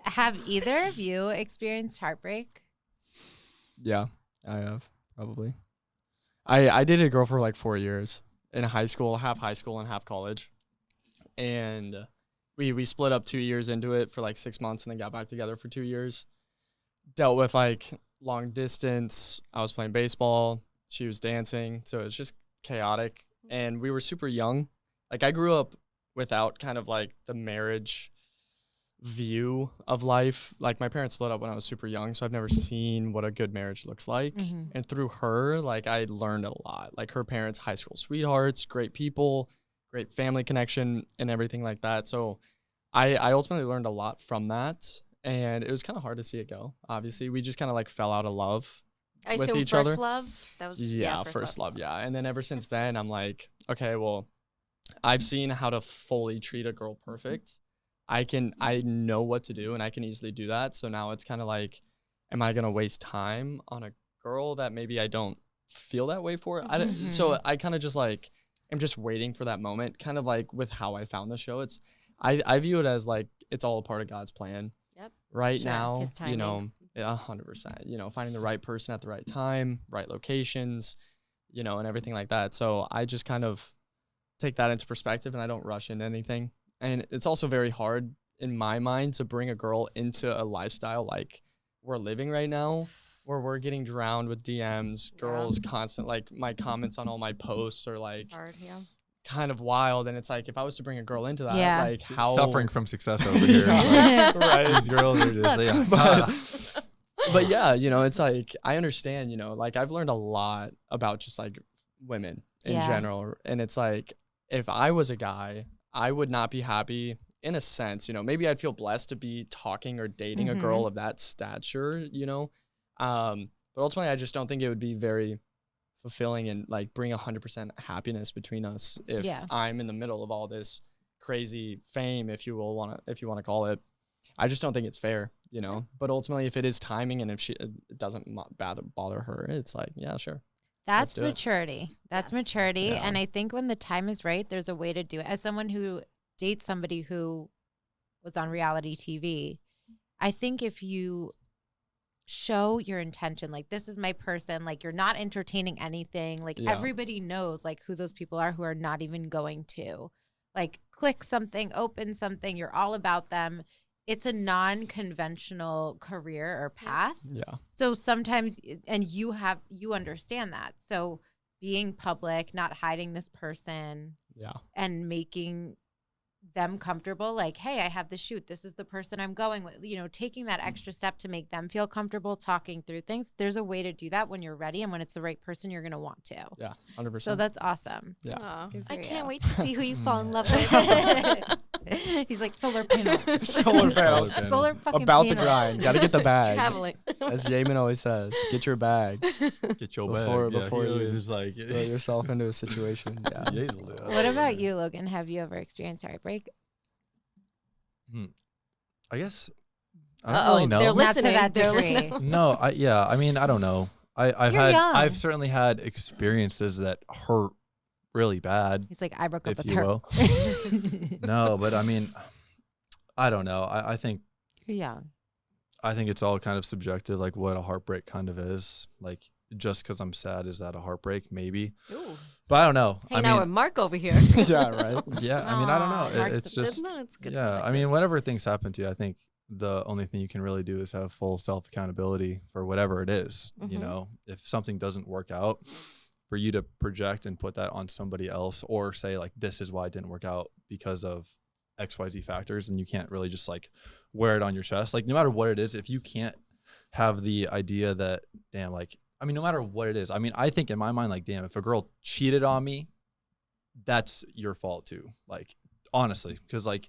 Have either of you experienced heartbreak?
Yeah, I have, probably. I dated a girl for like 4 years in high school and half college. And we split up 2 years into it for like 6 months and then got back together for 2 years. Dealt with like long distance. I was playing baseball. She was dancing. So it was just chaotic. And we were super young. Like I grew up without kind of like the marriage view of life. Like my parents split up when I was super young. So I've never seen what a good marriage looks like. And through her, like I learned a lot. Like her parents, high school sweethearts, great people, great family connection and everything like that. So I ultimately learned a lot from that. And it was kind of hard to see it go. Obviously, we just kind of like fell out of love with each other.
First love? That was
first love. Yeah. And then ever since then, I'm like, okay, well, I've seen how to fully treat a girl perfect. I know what to do and I can easily do that. So now it's kind of like, am I going to waste time on a girl that maybe I don't feel that way for? So I kind of just like, I'm just waiting for that moment, kind of like with how I found the show. I view it as like, it's all a part of God's plan.
Yep.
Right now,
His timing.
100%, finding the right person at the right time, right locations, and everything like that. So I just kind of take that into perspective and I don't rush into anything. And it's also very hard in my mind to bring a girl into a lifestyle like we're living right now, where we're getting drowned with DMs, girls constant, like my comments on all my posts are like kind of wild. And it's like, if I was to bring a girl into that, like how
suffering from success over here. Right. These girls are just,
but yeah, it's like, I understand, like I've learned a lot about just like women in general. And it's like, if I was a guy, I would not be happy in a sense, maybe I'd feel blessed to be talking or dating a girl of that stature, but ultimately I just don't think it would be very fulfilling and like bring 100% happiness between us if I'm in the middle of all this crazy fame, if you want to call it. I just don't think it's fair, you know. But ultimately, if it is timing and if it doesn't bother her, it's like, yeah, sure.
That's maturity. That's maturity.
Yeah.
And I think when the time is right, there's a way to do it. As someone who dates somebody who was on reality TV, I think if you show your intention, like, this is my person, like, you're not entertaining anything, like, everybody knows, like, who those people are who are not even going to, like, click something, open something, you're all about them. It's a non-conventional career or path.
Yeah.
So sometimes, and you understand that. So being public, not hiding this person, and making them comfortable, like, hey, I have the shoot, this is the person I'm going with, you know, taking that extra step to make them feel comfortable talking through things. There's a way to do that when you're ready, and when it's the right person, you're going to want to.
Yeah, 100%.
So that's awesome.
Yeah.
I can't wait to see who you fall in love with.
He's like, solar panels.
Solar panels.
Solar fucking
About the
panels.
grind. Got to get the bag.
Traveling.
As Yaman always says, get your bag.
Get your
Before-
bag.
before
he
you
always is like,
Throw yourself into a situation. Yeah.
What about you, Logan? Have you ever experienced heartbreak?
I guess I don't really know.
They're
Not to
listening.
that degree.
No, I mean, I don't know.
You're young.
I've certainly had experiences that hurt really bad,
He's like, I broke up
if
with
you
her.
will. No, but I mean, I don't know. I think
You're young.
I think it's all kind of subjective, like what a heartbreak kind of is. Like, just because I'm sad, is that a heartbreak? Maybe.
Ooh.
But I don't know.
Hanging out with Mark over here.
Yeah, right.
Yeah, I mean, I don't
Aw,
know.
Mark's
It's
the-
just,
No, it's good
yeah. I
perspective.
mean, whenever things happen to you, I think the only thing you can really do is have full self accountability for whatever it is. You
Mhm.
know, if something doesn't work out, for you to project and put that on somebody else, or say like, this is why it didn't work out because of XYZ factors, and you can't really just like wear it on your chest. Like, no matter what it is, if you can't have the idea that, damn, like, I mean, no matter what it is, I mean, I think in my mind, like, damn, if a girl cheated on me, that's your fault too. Like, honestly, because like,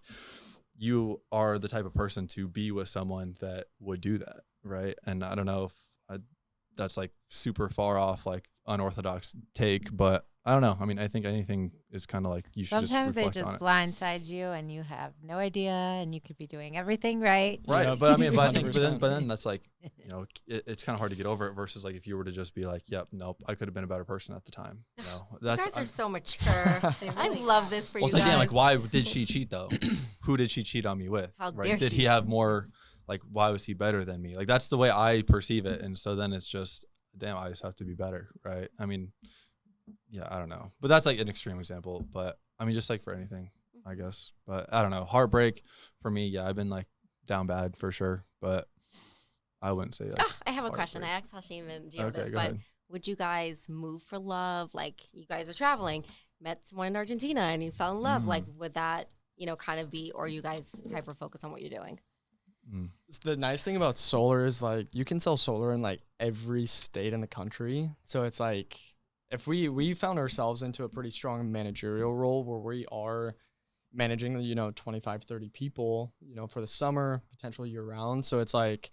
you are the type of person to be with someone that would do that, right? And I don't know if that's like super far off, like unorthodox take, but I don't know. I mean, I think anything is kind of like, you should
Sometimes they
reflect
just
on it.
blindside you and you have no idea, and you could be doing everything right.
Right,
Yeah.
but I mean, but I think,
100%.
but then that's like, you know, it's kind of hard to get over it versus like if you were to just be like, yep, nope, I could have been a better person at the time. You know,
You
that's
guys are so mature.
They
I
really
love this for
well,
you
it's like,
guys.
damn, like, why did she cheat though? Who did she cheat on me with?
How
right?
dare
Did
she?
he have more? Like, why was he better than me? Like, that's the way I perceive it, and so then it's just, damn, I just have to be better, right? I mean, yeah, I don't know, but that's like an extreme example. But I mean, just like for anything, I guess. But I don't know, heartbreak for me, yeah, I've been like down bad for sure, but I wouldn't say like,
I have a question. I asked Hashim and Gio this,
go
but
ahead.
would you guys move for love? Like, you guys are traveling, met someone in Argentina, and you fell in love. Like, would that, you know, kind of be, or you guys hyper focus on what you're doing?
The nice thing about solar is like you can sell solar in like every state in the country. So it's like if we found ourselves into a pretty strong managerial role where we are managing, you know, 25, 30 people, you know, for the summer, potentially year round. So it's like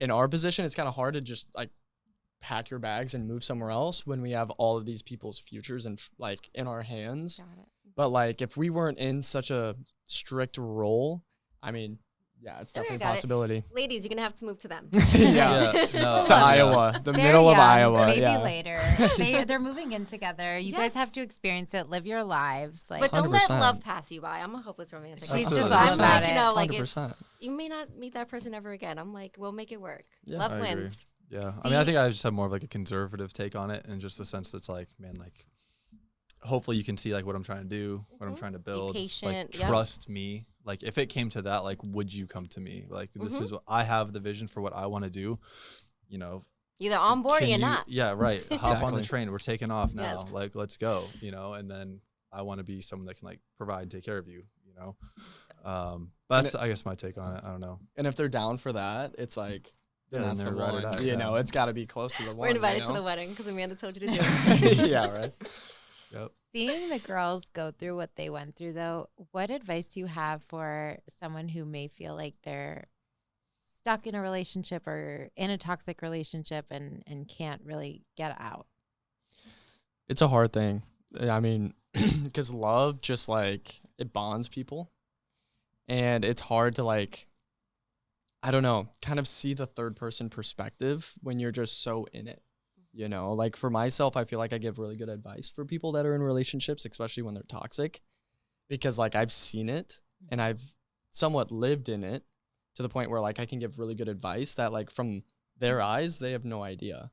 in our position, it's kind of hard to just like pack your bags and move somewhere else when we have all of these people's futures and like in our hands.
Got it.
But like if we weren't in such a strict role, I mean, yeah, it's
Okay,
definitely a
got it.
possibility.
Ladies, you're going to have to move to them.
Yeah.
no,
To Iowa, the
They're
middle of
young,
Iowa.
Maybe
Yeah.
later. They're moving in together. You guys
Yes.
have to experience it, live your lives. Like,
But don't let
100%.
love pass you by. I'm a hopeless romantic.
She's
Absolutely.
just all
I'm
about
like,
it.
you know, like, if
100%.
you may not meet that person ever again. I'm like, we'll make it work.
Yeah,
Love
I agree.
wins.
Yeah, I mean, I think I just have more of like a conservative take on it, and just the sense that's like, man, like, hopefully you can see like what I'm trying to do, what I'm trying to build.
patient,
Like,
yep.
trust me. Like, if it came to that, like, would you come to me? Like, this
Mhm.
is what I have the vision for what I want to do. You know,
Either on board or
can
you're
you-
not.
Yeah, right. Hop on the
Exactly.
train. We're taking off now.
Yes.
Like, let's go. You know, and then I want to be someone that can like provide and take care of you. You know, that's I guess my take on it. I don't know.
And if they're down for that, it's like, then
Yeah,
that's
then
the
they're ride or
one.
die,
You
yeah.
know, it's got to be close to the one.
We're invited
you
to the
know?
wedding because Amanda told you to do it.
Yeah, right.
Yep.
seeing the girls go through what they went through, though, what advice do you have for someone who may feel like they're stuck in a relationship or in a toxic relationship and can't really get out?
It's a hard thing. I mean, because love just like it bonds people, and it's hard to like I don't know, kind of see the third person perspective when you're just so in it. You know, like for myself, I feel like I give really good advice for people that are in relationships, especially when they're toxic, because like I've seen it and I've somewhat lived in it to the point where like I can give really good advice that like from their eyes, they have no idea.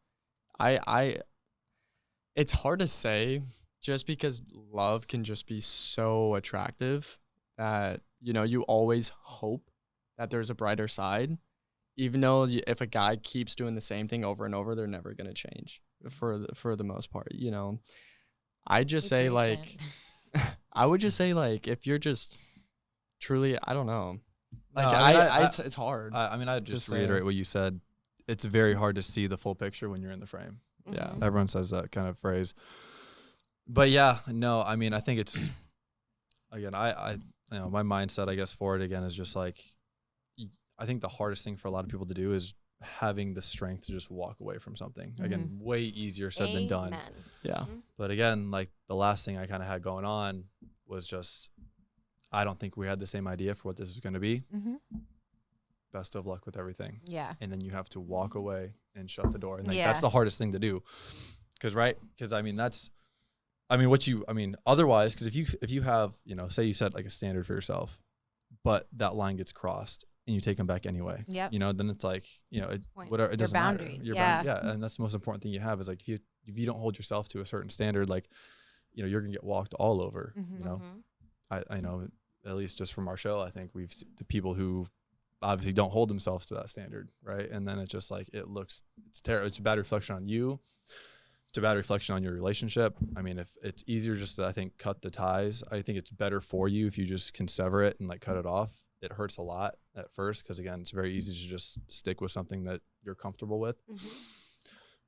It's hard to say just because love can just be so attractive that, you know, you always hope that there's a brighter side. Even though if a guy keeps doing the same thing over and over, they're never going to change for the most part, you know. I just say like, I would just say like, if you're just truly, I don't know. Like no, it's hard.
I mean, I'd just reiterate what you said. It's very hard to see the full picture when you're in the frame.
Yeah.
Everyone says that kind of phrase. But yeah, no, I mean, I think it's, again, I you know, my mindset, I guess, for it again is just like, I think the hardest thing for a lot of people to do is having the strength to just walk away from something. Again, way easier said than done.
Yeah.
But again, like the last thing I kind of had going on was just, I don't think we had the same idea for what this is going to be. Best of luck with everything.
Yeah.
And then you have to walk away and shut the door. And like, that's the hardest thing to do. Because I mean, otherwise, because if you have, you know, say you set like a standard for yourself, but that line gets crossed and you take them back anyway.
Yep.
You know, then it's like, you know, whatever, it doesn't matter. Your boundary.
Yeah.
And that's the most important thing you have is like, if you don't hold yourself to a certain standard, like, you know, you're going to get walked all over, you know. I know, at least just from our show, I think we've seen the people who obviously don't hold themselves to that standard, right? And then it's just like, it's terrible. It's a bad reflection on you. It's a bad reflection on your relationship. I mean, if it's easier just to, I think, cut the ties, I think it's better for you if you just can sever it and like cut it off. It hurts a lot at first because, again, it's very easy to just stick with something that you're comfortable with.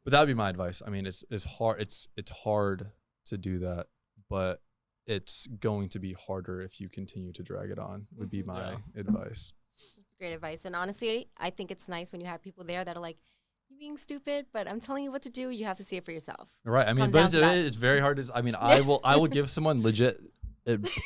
But that would be my advice. I mean, it's hard. It's hard to do that, but it's going to be harder if you continue to drag it on, would be my advice.
That's great advice. And honestly, I think it's nice when you have people there that are like, you're being stupid, but I'm telling you what to do. You have to see it for yourself.
Right. I mean, but it's very hard to, I mean, I will give someone legit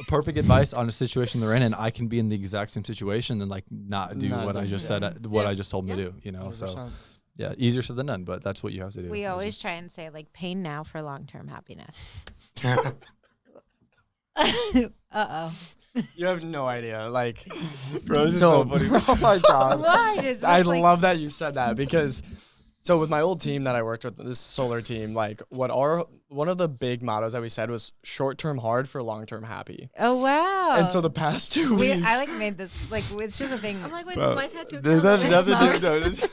perfect advice on a situation they're in, and I can be in the exact same situation and like not do what I just said, what I just told them to do, you know? 100%. So yeah, easier said than done, but that's what you have to do.
We always try and say like pain now for long-term happiness. Uh-oh.
You have no idea. Like,
bro, this is so funny.
Oh my God.
Why?
I love that you said that because, so with my old team that I worked with, this solar team, like one of the big mottos that we said was short-term hard for long-term happy.
Oh, wow.
And so the past 2 weeks.
I like made this, like, it's just a thing.
I'm like, wait, this is my tattoo.
There's nothing to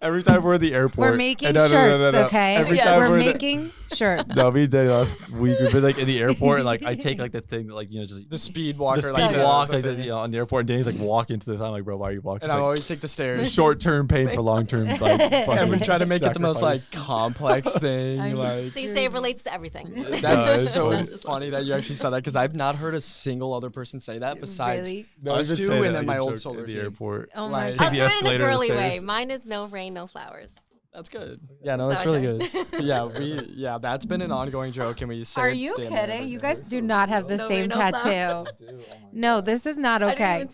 every time we're at the airport.
We're making shirts, okay?
Every time
we're making shirts.
No, we did last week. We've been like in the airport, and like I take like the thing that like, you know, just
the speed walker,
the speed walk, like you know, on the airport. And Danny's like walking to this. I'm like, bro, why are you walking?
And I always take the stairs.
Short-term pain for long-term. Like,
and we try to make it the most like complex thing. Like,
so you say it relates to everything.
That's so funny that you actually said that because I've not heard a single other person say that besides us two and then my old solar team.
Airport.
Oh my
God. I'll do it in a girly way. Mine is no rain, no flowers.
That's good. Yeah, no, that's really good. Yeah, that's been an ongoing joke, and we say.
Are you kidding? You guys do not have the same tattoo. No, this is not okay.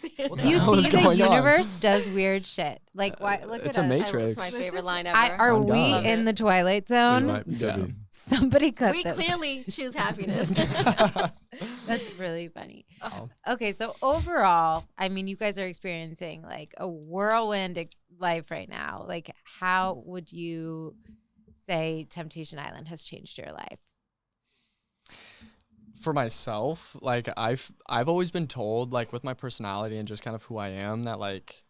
You see, the universe does weird shit. Like, why? Look at us.
It's a matrix.
It's my favorite line ever.
Are we in the Twilight Zone?
Yeah.
Somebody cut this.
We clearly choose happiness.
That's really funny. Okay, so overall, I mean, you guys are experiencing like a whirlwind life right now. Like, how would you say Temptation Island has changed your life?
For myself, like I've always been told, like with my personality and just kind of who I am, that like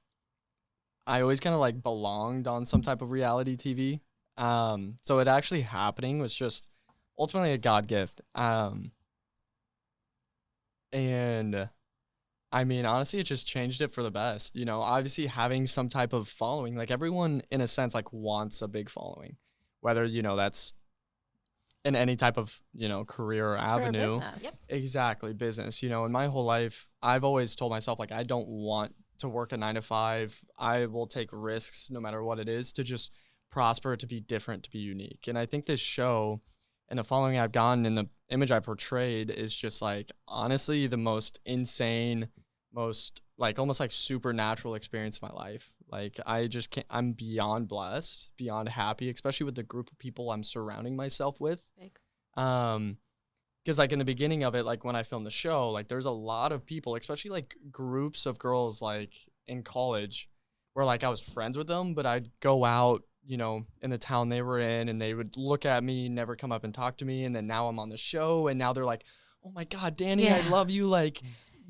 I always kind of like belonged on some type of reality TV. So it actually happening was just ultimately a God gift. And I mean, honestly, it just changed it for the best. You know, obviously having some type of following, like everyone in a sense, like wants a big following, whether, you know, that's in any type of, you know, career or avenue.
Yep.
Exactly. Business, you know, in my whole life, I've always told myself, like, I don't want to work a 9 to 5. I will take risks no matter what it is to just prosper, to be different, to be unique. And I think this show and the following I've gotten and the image I portrayed is just like honestly the most insane, most like almost like supernatural experience of my life. Like I just can't, I'm beyond blessed, beyond happy, especially with the group of people I'm surrounding myself with. Because like in the beginning of it, like when I filmed the show, like there's a lot of people, especially like groups of girls like in college where like I was friends with them, but I'd go out, you know, in the town they were in and they would look at me, never come up and talk to me. And then now I'm on the show and now they're like, oh my God, Danny, I love you. Like,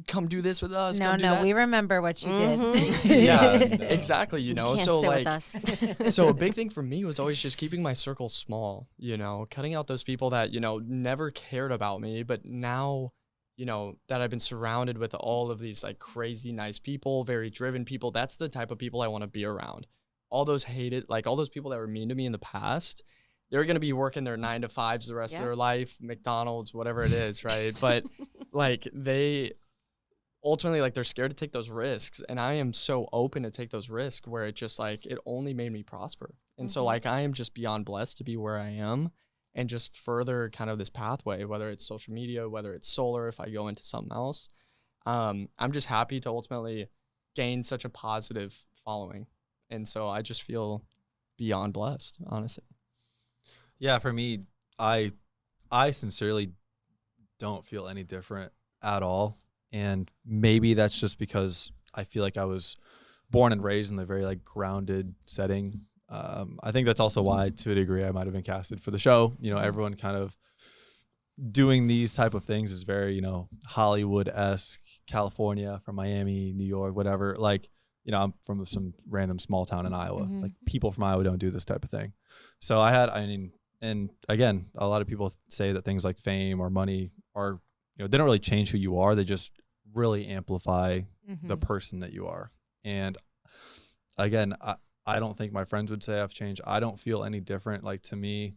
come do this with us.
No, we remember what you did.
Yeah, exactly. You know,
can't
so
sit
like,
with us.
so a big thing for me was always just keeping my circle small, you know, cutting out those people that, you know, never cared about me. But now, you know, that I've been surrounded with all of these like crazy nice people, very driven people, that's the type of people I want to be around. All those like all those people that were mean to me in the past, they're going to be working their 9 to 5s the rest of their life, McDonald's, whatever it is, right? But like they ultimately, like they're scared to take those risks. And I am so open to take those risks where it just like, it only made me prosper. And so like, I am just beyond blessed to be where I am and just further kind of this pathway, whether it's social media, whether it's solar, if I go into something else. I'm just happy to ultimately gain such a positive following. And so I just feel beyond blessed, honestly.
Yeah, for me, I sincerely don't feel any different at all. And maybe that's just because I feel like I was born and raised in a very like grounded setting. I think that's also why, to a degree, I might have been casted for the show. You know, everyone kind of doing these type of things is very, you know, Hollywood-esque, California, from Miami, New York, whatever. Like, you know, I'm from some random small town in Iowa. Like people from Iowa don't do this type of thing. So and again, a lot of people say that things like fame or money are, you know, they don't really change who you are. They just really amplify the person that you are. And again, I don't think my friends would say I've changed. I don't feel any different. Like to me,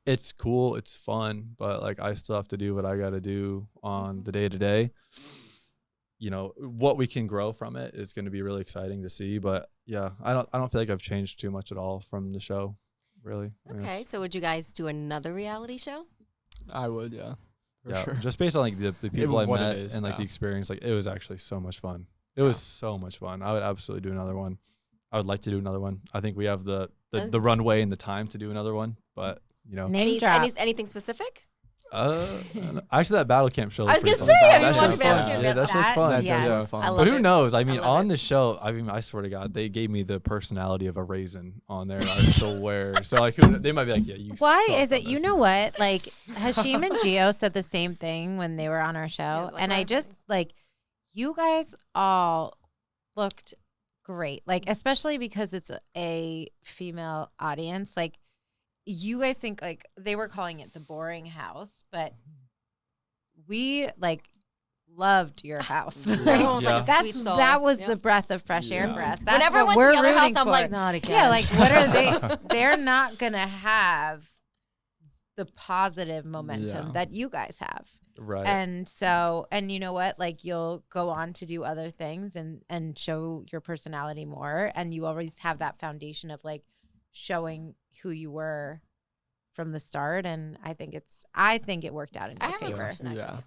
it's cool, it's fun, but like I still have to do what I got to do on the day to day. You know, what we can grow from it is going to be really exciting to see. But yeah, I don't feel like I've changed too much at all from the show, really.
Okay, so would you guys do another reality show?
I would, yeah.
Yeah,
sure.
just based on like the people I met and like
yeah.
the experience, like it was actually so much fun. It was so much fun. I would absolutely do another one. I would like to do another one. I think we have the runway and the time to do another one, but you know.
Anything specific?
Actually, that battle camp show.
I was gonna say,
that shit's fun. Yeah, that shit's fun.
Yeah.
But who knows? I mean, on the show, I mean, I swear to God, they gave me the personality of a raisin on there. I swear. So like, they might be like, yeah, you.
Why is it? You know what? Like Hashim and Gio said the same thing when they were on our show, and I just like, you guys all looked great. Like, especially because it's a female audience. Like, you guys think like they were calling it the boring house, but we like loved your house. That was the breath of fresh air for us. That's
whenever I went to the other house, I'm like, not again.
Yeah, like what are they? They're not gonna have the positive momentum that you guys have.
Right.
And so, and you know what? Like you'll go on to do other things and show your personality more. And you always have that foundation of like showing who you were from the start. And I think it worked out in your favor.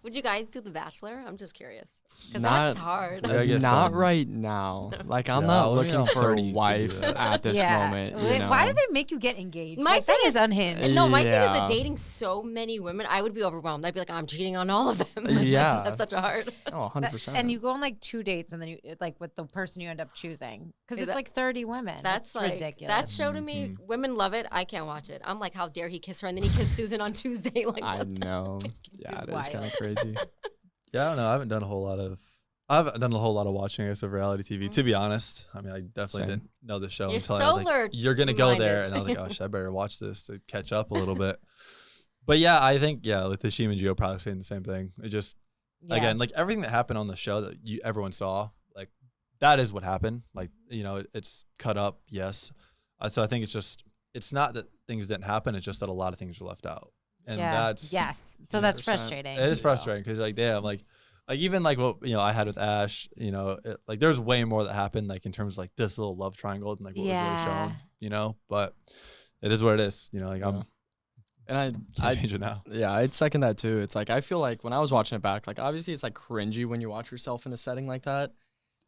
Would you guys do The Bachelor? I'm just curious. Because that's hard.
Not right now. Like I'm not looking for a wife at this moment. You know?
Why do they make you get engaged? Like that is unhinged.
No, my thing is that dating so many women, I would be overwhelmed. I'd be like, I'm cheating on all of them.
Yeah.
That's such a hard.
Oh, 100%.
And you go on like 2 dates and then you like with the person you end up choosing. Because it's like 30 women. That's like, ridiculous.
That show to me, women love it. I can't watch it. I'm like, how dare he kiss her? And then he kissed Susan on Tuesday. Like,
I know. Yeah, it is kind of crazy.
Yeah, I don't know. I haven't done a whole lot of watching, I guess, of reality TV, to be honest. I mean, I definitely didn't know the show until I was like, you're going to go there. And I was like, gosh, I better watch this to catch up a little bit. But yeah, I think, with Hashim and Gio probably saying the same thing. It just, again, like everything that happened on the show that everyone saw, like that is what happened. Like, you know, it's cut up, yes. So I think it's not that things didn't happen. It's just that a lot of things were left out. And that's.
Yes. So that's frustrating.
It is frustrating because like, damn, like even like what, you know, I had with Ash, you know, like there's way more that happened like in terms of like this little love triangle and like what was really shown, you know, but it is what it is, you know, like
And
Can't change it now.
Yeah, I'd second that too. It's like I feel like when I was watching it back, like obviously it's like cringy when you watch yourself in a setting like that.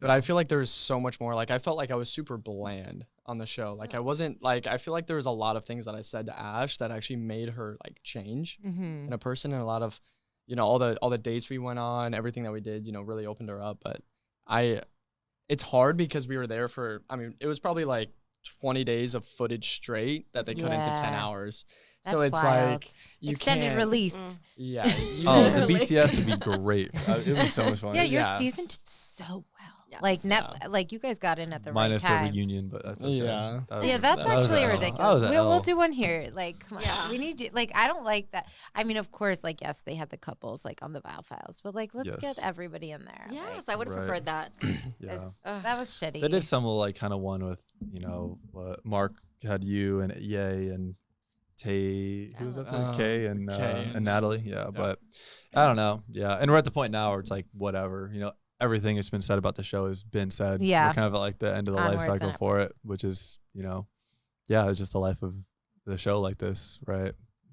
But I feel like there was so much more. Like I felt like I was super bland on the show. Like I wasn't like I feel like there was a lot of things that I said to Ash that actually made her like change in a person, and a lot of, you know, all the dates we went on, everything that we did, you know, really opened her up. But it's hard because we were there for, I mean, it was probably like 20 days of footage straight that they cut into 10 hours. So
That's
it's
wild.
like you
extended
can't,
release.
Yeah.
Oh, the BTS would be great. It would be so much fun.
Yeah, your season did so well.
Yes.
Like you guys got in at the
Minus
right time.
the reunion, but that's okay.
Yeah.
That's actually ridiculous. We'll do one here. Like, come on.
Yeah.
We need to, like, I don't like that. I mean, of course, like, yes, they had the couples like on the Vial Files, but like, let's get everybody in there.
Yes, I would have preferred that.
Yeah.
That was shitty.
They did some like kind of one with, you know, what Mark had you and Ye and Tay, who was up there? Kay and Natalie. Yeah, but I don't know. Yeah, and we're at the point now where it's like whatever, you know, everything that's been said about the show has been said.
Yeah,
we're kind of at like the end of the life cycle for it, which is, you know, yeah, it's just the life of the show like this, right?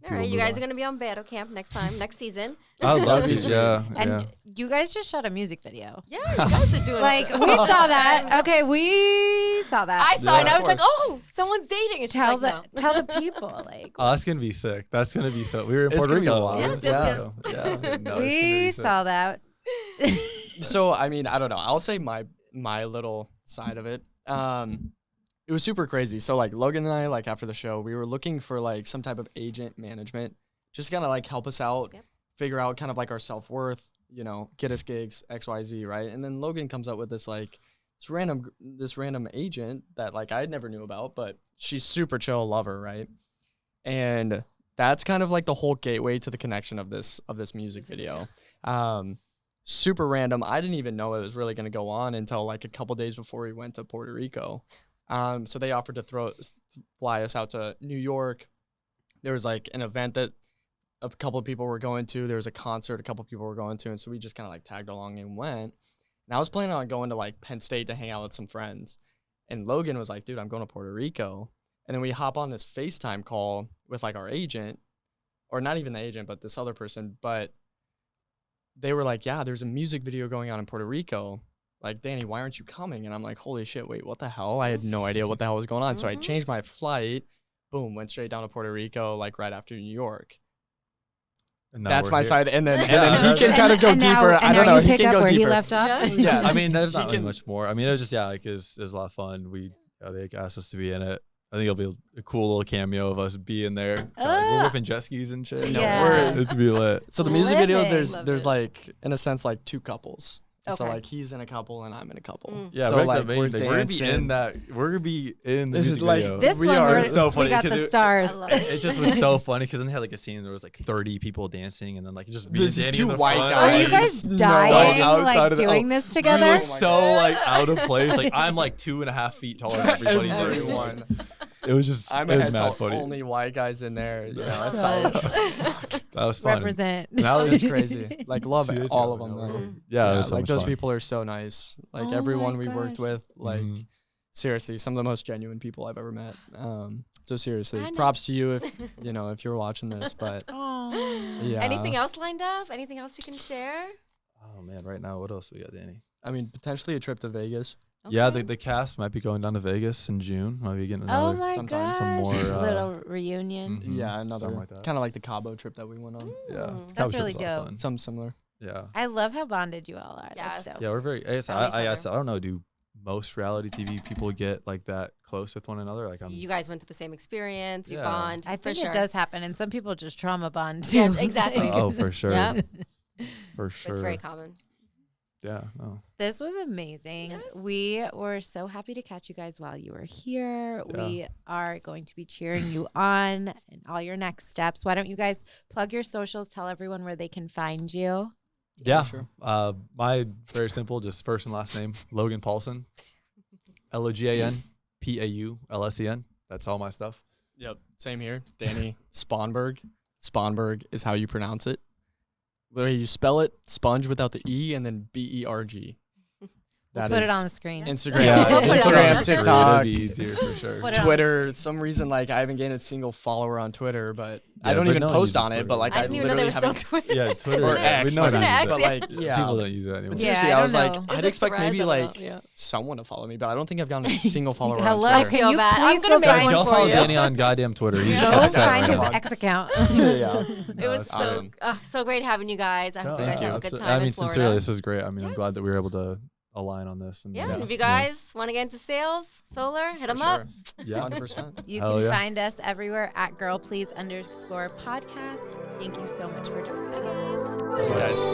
All right, you guys are going to be on battle camp next season.
I love these, yeah.
And you guys just shot a music video.
Yeah, you guys are doing
like, we saw that. Okay, we saw that.
I saw it, and I was like, oh, someo's dating. And
tell
the
people, like.
Oh, that's going to be sick. That's going to be so. We were in Puerto Rico.
Yes.
Yeah. No,
we saw that.
So, I mean, I don't know. I'll say my little side of it. It was super crazy. So like Logan and I, like after the show, we were looking for like some type of agent management, just kind of like help us out, figure out kind of like our self-worth, you know, get us gigs, XYZ, right? And then Logan comes up with this like this random agent that like I never knew about, but she's super chill, love her, right? And that's kind of like the whole gateway to the connection of this music video. Super random. I didn't even know it was really going to go on until like a couple days before we went to Puerto Rico. So they offered to fly us out to New York. There was like an event that a couple of people were going to. There was a concert a couple of people were going to. And so we just kind of like tagged along and went. And I was planning on going to like Penn State to hang out with some friends. And Logan was like, dude, I'm going to Puerto Rico. And then we hop on this FaceTime call with like our agent, or not even the agent, but this other person. But they were like, yeah, there's a music video going on in Puerto Rico. Like, Danny, why aren't you coming? And I'm like, holy shit, wait, what the hell? I had no idea what the hell was going on. So I changed my flight, boom, went straight down to Puerto Rico, like right after New York. And that's my side. And then he can kind of go deeper. I don't know.
He can go deeper. He left off?
Yeah, I mean, there's not really much more. I mean, it was just, like, it was a lot of fun. They asked us to be in it. I think it'll be a cool little cameo of us being there. Like, we're whipping jet skis and shit.
Yeah.
It's be lit.
So the music video, there's like, in a sense, like two couples. Okay. So like he's in a couple and I'm in a couple.
Yeah,
so like
we're gonna be in that. We're gonna be in the music video.
This we are so funny. We got the stars.
It just was so funny because then they had like a scene. There was like 30 people dancing, and then like just
these two white guys.
Are you guys dying like doing this together?
We look so like out of place. Like I'm like 2.5 feet taller than everybody.
Everyone.
It was just.
I'm
mad funny.
Only white guys in there. Yeah,
that was fun.
Represent.
Now it's crazy. Like love all of them. Though.
Yeah, it was so
like those
fun.
people are so nice. Like everyone we worked with. Like seriously, some of the most genuine people I've ever met. So seriously, props to you if you're watching this. But yeah.
Anything else lined up? Anything else you can share?
Oh man, right now, what else we got, Danny?
I mean, potentially a trip to Vegas.
Okay.
Yeah, the cast might be going down to Vegas in June. Might be getting another.
Oh my gosh!
Some more
little reunion.
Yeah, another like kind of like the Cabo trip that we went on.
Yeah,
that's really dope.
Some similar.
Yeah,
I love how bonded you all are.
Yes.
So
yeah, we're very. I don't know. Do most reality TV people get like that close with one another? Like,
you guys went through the same experience. You bond.
I think it does happen, and some people just trauma bond too.
Yeah, exactly.
Oh, for sure.
Yeah,
for sure.
It's very common.
Yeah. No.
This was amazing. Yes. We were so happy to catch you guys while you were here. Yeah. We are going to be cheering you on in all your next steps. Why don't you guys plug your socials, tell everyone where they can find you?
Yeah. Sure. My very simple, just first and last name, Logan Paulsen. LOGAN PAULSEN. That's all my stuff.
Yep. Same here. Danny Spongberg. Spongberg is how you pronounce it. The way you spell it, sponge without the E, and then BERG.
We'll put it on the screen.
Instagram,
Instagram,
TikTok,
it'd be easier for sure.
Twitter. Some reason like I haven't gained a single follower on Twitter, but
Yeah,
I don't
but
even
no one
post
uses
on it.
Twitter.
But like
I
I
didn't even know
literally
there was still
haven't.
Twitter.
Yeah, Twitter.
Or X,
We know
Isn't it
how to
X?
use
Yeah.
But like, yeah.
People don't use it anymore.
But
Yeah,
seriously,
I
I was
don't
like,
know.
I'd
Is it
expect
Threads?
maybe
I don't
like
know. Yeah.
someone to follow me, but I don't think I've gotten a single follower
Hello,
on
I
Twitter.
feel
you
bad.
please
I'm gonna
go
make
Guys,
find
go
one for
follow
you.
Danny on goddamn Twitter. He's
Go
upset
find
right
his
now.
X account.
Yeah.
It was
it's
so
awesome.
so great having you guys. I hope you guys have a good time
I mean,
in Florida.
sincerely, this is great. I mean, I'm
Yes.
glad that we were able to align on this. And,
Yeah, and if you guys want to get into sales, solar, hit them up.
Yeah.
100%.
You
Hell
can
yeah.
find us everywhere at girlplease_podcast. Thank you so much for joining us.
See you guys.